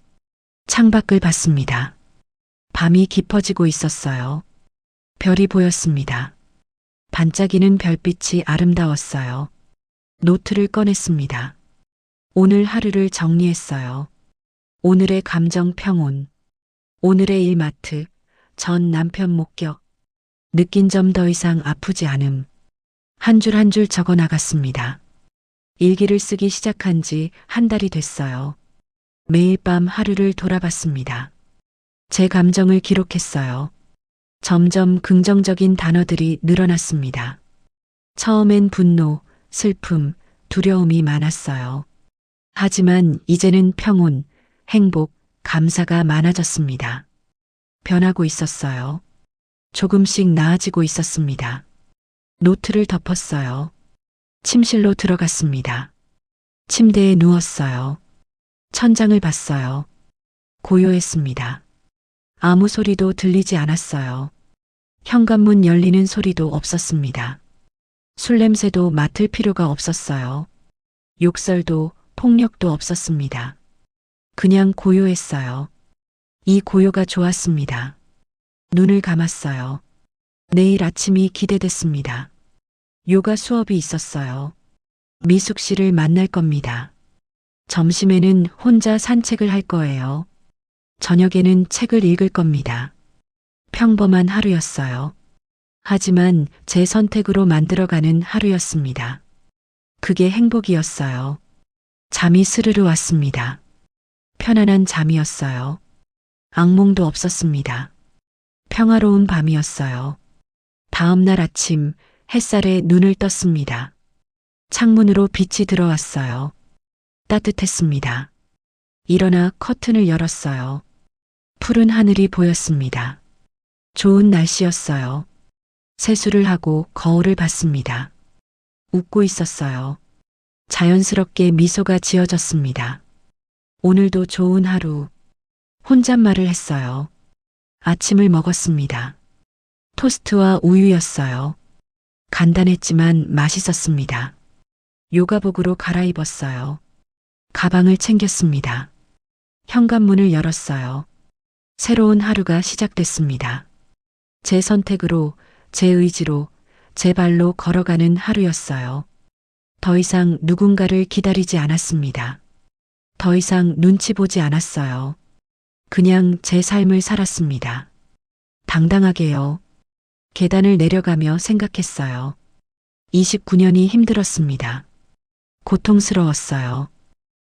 창밖을 봤습니다. 밤이 깊어지고 있었어요. 별이 보였습니다. 반짝이는 별빛이 아름다웠어요. 노트를 꺼냈습니다. 오늘 하루를 정리했어요. 오늘의 감정 평온, 오늘의 일마트, 전 남편 목격, 느낀 점 더 이상 아프지 않음. 한 줄 한 줄 적어 나갔습니다. 일기를 쓰기 시작한 지 한 달이 됐어요. 매일 밤 하루를 돌아봤습니다. 제 감정을 기록했어요. 점점 긍정적인 단어들이 늘어났습니다. 처음엔 분노, 슬픔, 두려움이 많았어요. 하지만 이제는 평온, 행복, 감사가 많아졌습니다. 변하고 있었어요. 조금씩 나아지고 있었습니다. 노트를 덮었어요. 침실로 들어갔습니다. 침대에 누웠어요. 천장을 봤어요. 고요했습니다. 아무 소리도 들리지 않았어요. 현관문 열리는 소리도 없었습니다. 술 냄새도 맡을 필요가 없었어요. 욕설도 폭력도 없었습니다. 그냥 고요했어요. 이 고요가 좋았습니다. 눈을 감았어요. 내일 아침이 기대됐습니다. 요가 수업이 있었어요. 미숙 씨를 만날 겁니다. 점심에는 혼자 산책을 할 거예요. 저녁에는 책을 읽을 겁니다. 평범한 하루였어요. 하지만 제 선택으로 만들어가는 하루였습니다. 그게 행복이었어요. 잠이 스르르 왔습니다. 편안한 잠이었어요. 악몽도 없었습니다. 평화로운 밤이었어요. 다음 날 아침 햇살에 눈을 떴습니다. 창문으로 빛이 들어왔어요. 따뜻했습니다. 일어나 커튼을 열었어요. 푸른 하늘이 보였습니다. 좋은 날씨였어요. 세수를 하고 거울을 봤습니다. 웃고 있었어요. 자연스럽게 미소가 지어졌습니다. 오늘도 좋은 하루. 혼잣말을 했어요. 아침을 먹었습니다. 토스트와 우유였어요. 간단했지만 맛있었습니다. 요가복으로 갈아입었어요. 가방을 챙겼습니다. 현관문을 열었어요. 새로운 하루가 시작됐습니다. 제 선택으로, 제 의지로, 제 발로 걸어가는 하루였어요. 더 이상 누군가를 기다리지 않았습니다. 더 이상 눈치 보지 않았어요. 그냥 제 삶을 살았습니다. 당당하게요. 계단을 내려가며 생각했어요. 29년이 힘들었습니다. 고통스러웠어요.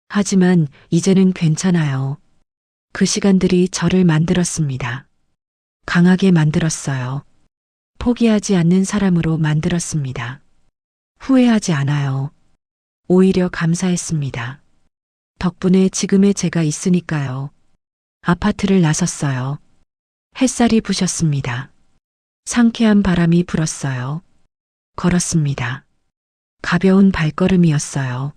하지만 이제는 괜찮아요. 그 시간들이 저를 만들었습니다. 강하게 만들었어요. 포기하지 않는 사람으로 만들었습니다. 후회하지 않아요. 오히려 감사했습니다. 덕분에 지금의 제가 있으니까요. 아파트를 나섰어요. 햇살이 부셨습니다. 상쾌한 바람이 불었어요. 걸었습니다. 가벼운 발걸음이었어요.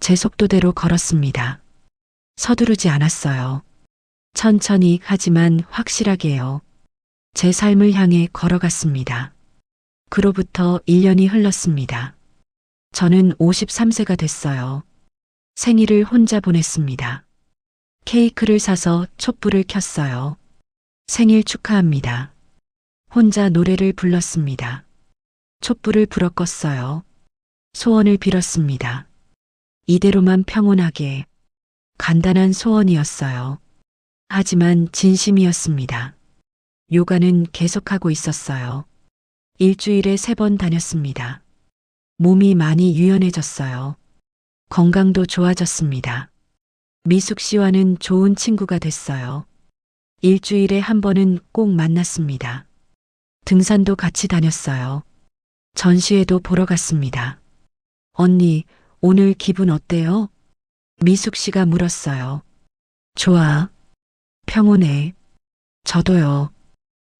제 속도대로 걸었습니다. 서두르지 않았어요. 천천히 하지만 확실하게요. 제 삶을 향해 걸어갔습니다. 그로부터 1년이 흘렀습니다. 저는 53세가 됐어요. 생일을 혼자 보냈습니다. 케이크를 사서 촛불을 켰어요. 생일 축하합니다. 혼자 노래를 불렀습니다. 촛불을 불어 껐어요. 소원을 빌었습니다. 이대로만 평온하게. 간단한 소원이었어요. 하지만 진심이었습니다. 요가는 계속하고 있었어요. 일주일에 3번 다녔습니다. 몸이 많이 유연해졌어요. 건강도 좋아졌습니다. 미숙 씨와는 좋은 친구가 됐어요. 일주일에 1번은 꼭 만났습니다. 등산도 같이 다녔어요. 전시회도 보러 갔습니다. 언니, 오늘 기분 어때요? 미숙 씨가 물었어요. 좋아. 평온해. 저도요.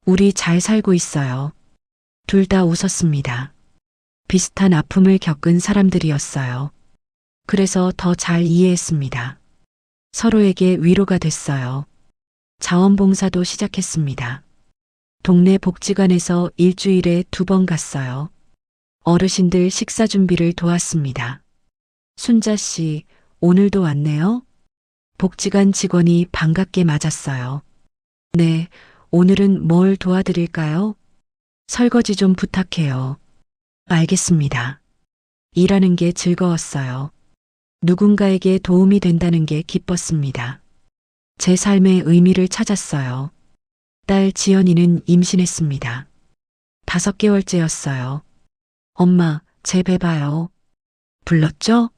우리 잘 살고 있어요. 둘 다 웃었습니다. 비슷한 아픔을 겪은 사람들이었어요. 그래서 더 잘 이해했습니다. 서로에게 위로가 됐어요. 자원봉사도 시작했습니다. 동네 복지관에서 일주일에 2번 갔어요. 어르신들 식사 준비를 도왔습니다. 순자 씨, 오늘도 왔네요? 복지관 직원이 반갑게 맞았어요. 네, 오늘은 뭘 도와드릴까요? 설거지 좀 부탁해요. 알겠습니다. 일하는 게 즐거웠어요. 누군가에게 도움이 된다는 게 기뻤습니다. 제 삶의 의미를 찾았어요. 딸 지연이는 임신했습니다. 5개월째였어요. 엄마, 제 배 봐요. 불렀죠?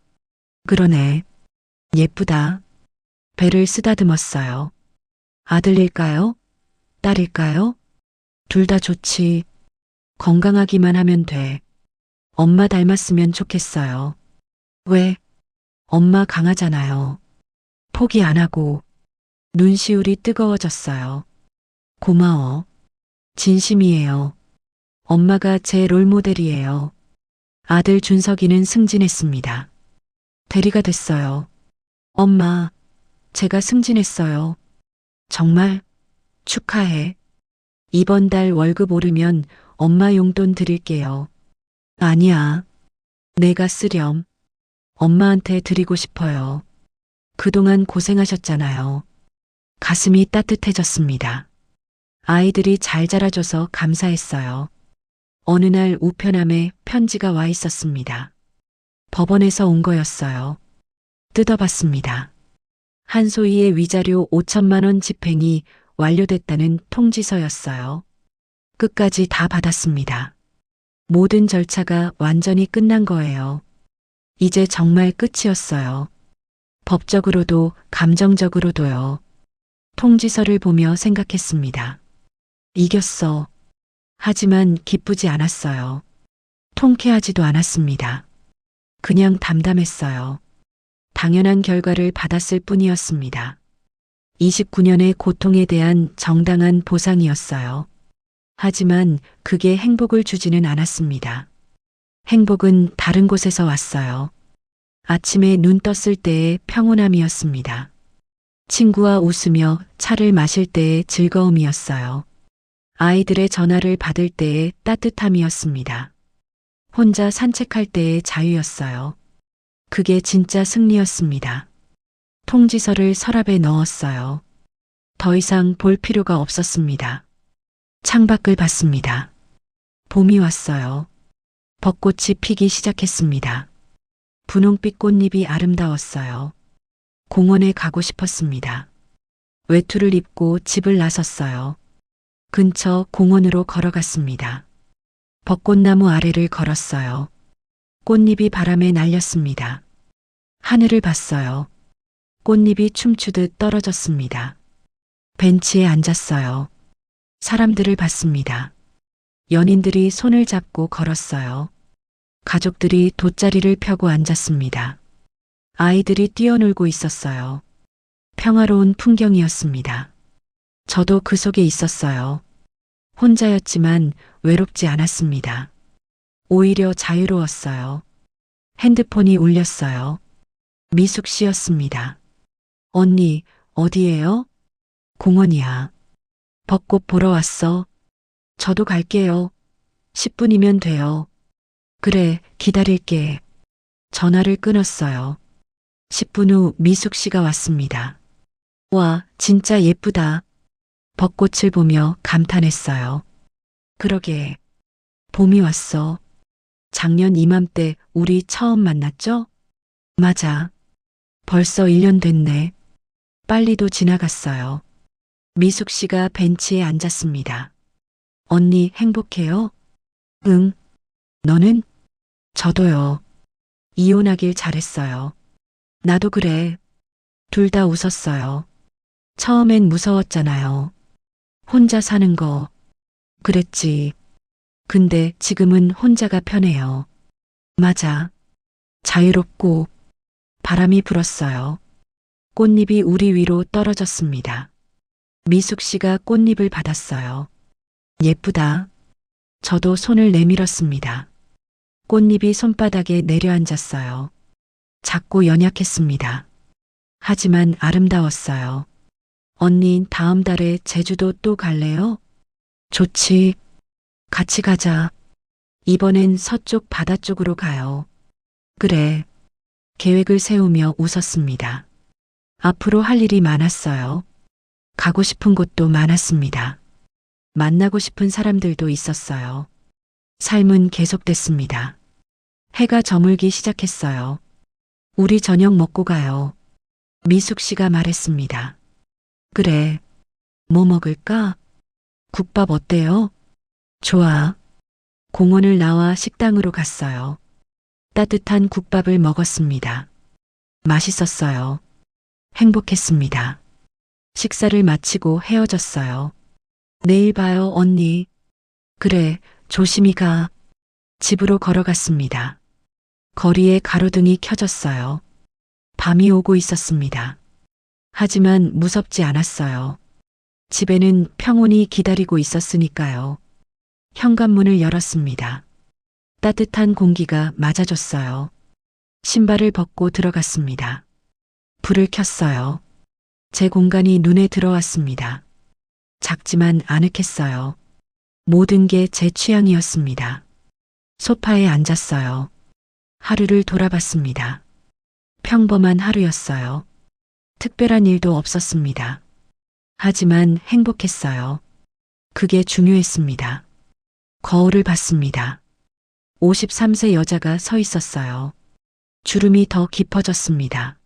그러네. 예쁘다. 배를 쓰다듬었어요. 아들일까요? 딸일까요? 둘 다 좋지. 건강하기만 하면 돼. 엄마 닮았으면 좋겠어요. 왜? 엄마 강하잖아요. 포기 안 하고. 눈시울이 뜨거워졌어요. 고마워. 진심이에요. 엄마가 제 롤모델이에요. 아들 준석이는 승진했습니다. 대리가 됐어요. 엄마, 제가 승진했어요. 정말? 축하해. 이번 달 월급 오르면 엄마 용돈 드릴게요. 아니야. 내가 쓰렴. 엄마한테 드리고 싶어요. 그동안 고생하셨잖아요. 가슴이 따뜻해졌습니다. 아이들이 잘 자라줘서 감사했어요. 어느 날 우편함에 편지가 와 있었습니다. 법원에서 온 거였어요. 뜯어봤습니다. 한소희의 위자료 5천만 원 집행이 완료됐다는 통지서였어요. 끝까지 다 받았습니다. 모든 절차가 완전히 끝난 거예요. 이제 정말 끝이었어요. 법적으로도 감정적으로도요. 통지서를 보며 생각했습니다. 이겼어. 하지만 기쁘지 않았어요. 통쾌하지도 않았습니다. 그냥 담담했어요. 당연한 결과를 받았을 뿐이었습니다. 29년의 고통에 대한 정당한 보상이었어요. 하지만 그게 행복을 주지는 않았습니다. 행복은 다른 곳에서 왔어요. 아침에 눈 떴을 때의 평온함이었습니다. 친구와 웃으며 차를 마실 때의 즐거움이었어요. 아이들의 전화를 받을 때의 따뜻함이었습니다. 혼자 산책할 때의 자유였어요. 그게 진짜 승리였습니다. 통지서를 서랍에 넣었어요. 더 이상 볼 필요가 없었습니다. 창밖을 봤습니다. 봄이 왔어요. 벚꽃이 피기 시작했습니다. 분홍빛 꽃잎이 아름다웠어요. 공원에 가고 싶었습니다. 외투를 입고 집을 나섰어요. 근처 공원으로 걸어갔습니다. 벚꽃나무 아래를 걸었어요. 꽃잎이 바람에 날렸습니다. 하늘을 봤어요. 꽃잎이 춤추듯 떨어졌습니다. 벤치에 앉았어요. 사람들을 봤습니다. 연인들이 손을 잡고 걸었어요. 가족들이 돗자리를 펴고 앉았습니다. 아이들이 뛰어놀고 있었어요. 평화로운 풍경이었습니다. 저도 그 속에 있었어요. 혼자였지만 외롭지 않았습니다. 오히려 자유로웠어요. 핸드폰이 울렸어요. 미숙 씨였습니다. 언니, 어디에요? 공원이야. 벚꽃 보러 왔어. 저도 갈게요. 10분이면 돼요. 그래, 기다릴게. 전화를 끊었어요. 10분 후 미숙 씨가 왔습니다. 와, 진짜 예쁘다. 벚꽃을 보며 감탄했어요. 그러게, 봄이 왔어. 작년 이맘때 우리 처음 만났죠? 맞아. 벌써 1년 됐네. 빨리도 지나갔어요. 미숙 씨가 벤치에 앉았습니다. 언니 행복해요? 응. 너는? 저도요. 이혼하길 잘했어요. 나도 그래. 둘 다 웃었어요. 처음엔 무서웠잖아요. 혼자 사는 거. 그랬지. 근데 지금은 혼자가 편해요. 맞아. 자유롭고 바람이 불었어요. 꽃잎이 우리 위로 떨어졌습니다. 미숙 씨가 꽃잎을 받았어요. 예쁘다. 저도 손을 내밀었습니다. 꽃잎이 손바닥에 내려앉았어요. 작고 연약했습니다. 하지만 아름다웠어요. 언니, 다음 달에 제주도 또 갈래요? 좋지. 같이 가자. 이번엔 서쪽 바다 쪽으로 가요. 그래. 계획을 세우며 웃었습니다. 앞으로 할 일이 많았어요. 가고 싶은 곳도 많았습니다. 만나고 싶은 사람들도 있었어요. 삶은 계속됐습니다. 해가 저물기 시작했어요. 우리 저녁 먹고 가요. 미숙 씨가 말했습니다. 그래. 뭐 먹을까? 국밥 어때요? 좋아. 공원을 나와 식당으로 갔어요. 따뜻한 국밥을 먹었습니다. 맛있었어요. 행복했습니다. 식사를 마치고 헤어졌어요. 내일 봐요, 언니. 그래, 조심히 가. 집으로 걸어갔습니다. 거리에 가로등이 켜졌어요. 밤이 오고 있었습니다. 하지만 무섭지 않았어요. 집에는 평온이 기다리고 있었으니까요. 현관문을 열었습니다. 따뜻한 공기가 맞아줬어요. 신발을 벗고 들어갔습니다. 불을 켰어요. 제 공간이 눈에 들어왔습니다. 작지만 아늑했어요. 모든 게 제 취향이었습니다. 소파에 앉았어요. 하루를 돌아봤습니다. 평범한 하루였어요. 특별한 일도 없었습니다. 하지만 행복했어요. 그게 중요했습니다. 거울을 봤습니다. 53세 여자가 서 있었어요. 주름이 더 깊어졌습니다.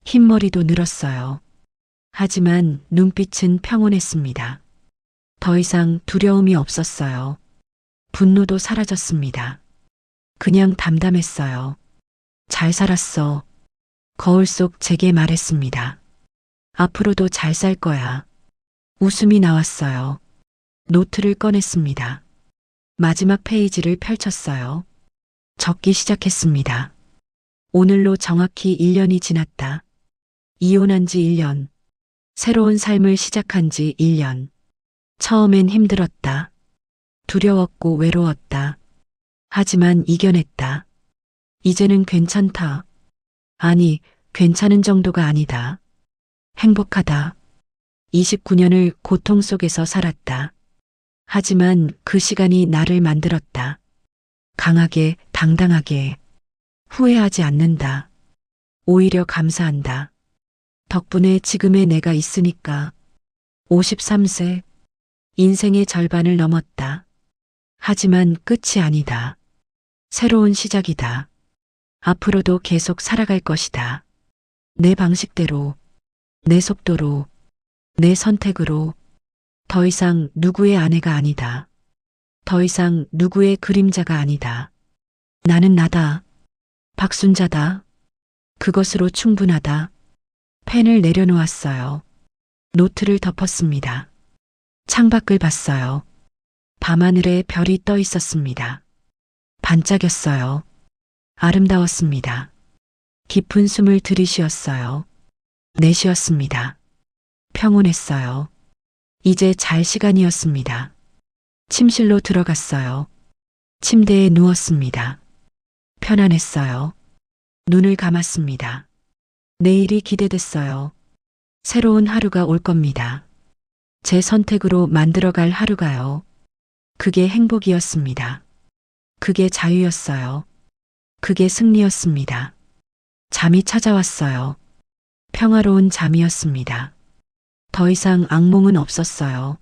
흰머리도 늘었어요. 하지만 눈빛은 평온했습니다. 더 이상 두려움이 없었어요. 분노도 사라졌습니다. 그냥 담담했어요. 잘 살았어. 거울 속 제게 말했습니다. 앞으로도 잘 살 거야. 웃음이 나왔어요. 노트를 꺼냈습니다. 마지막 페이지를 펼쳤어요. 적기 시작했습니다. 오늘로 정확히 1년이 지났다. 이혼한 지 1년. 새로운 삶을 시작한 지 1년. 처음엔 힘들었다. 두려웠고 외로웠다. 하지만 이겨냈다. 이제는 괜찮다. 아니, 괜찮은 정도가 아니다. 행복하다. 29년을 고통 속에서 살았다. 하지만 그 시간이 나를 만들었다. 강하게, 당당하게. 후회하지 않는다. 오히려 감사한다. 덕분에 지금의 내가 있으니까. 53세. 인생의 절반을 넘었다. 하지만 끝이 아니다. 새로운 시작이다. 앞으로도 계속 살아갈 것이다. 내 방식대로, 내 속도로, 내 선택으로. 더 이상 누구의 아내가 아니다. 더 이상 누구의 그림자가 아니다. 나는 나다. 박순자다. 그것으로 충분하다. 펜을 내려놓았어요. 노트를 덮었습니다. 창밖을 봤어요. 밤하늘에 별이 떠 있었습니다. 반짝였어요. 아름다웠습니다. 깊은 숨을 들이쉬었어요. 내쉬었습니다. 평온했어요. 이제 잘 시간이었습니다. 침실로 들어갔어요. 침대에 누웠습니다. 편안했어요. 눈을 감았습니다. 내일이 기대됐어요. 새로운 하루가 올 겁니다. 제 선택으로 만들어갈 하루가요. 그게 행복이었습니다. 그게 자유였어요. 그게 승리였습니다. 잠이 찾아왔어요. 평화로운 잠이었습니다. 더 이상 악몽은 없었어요.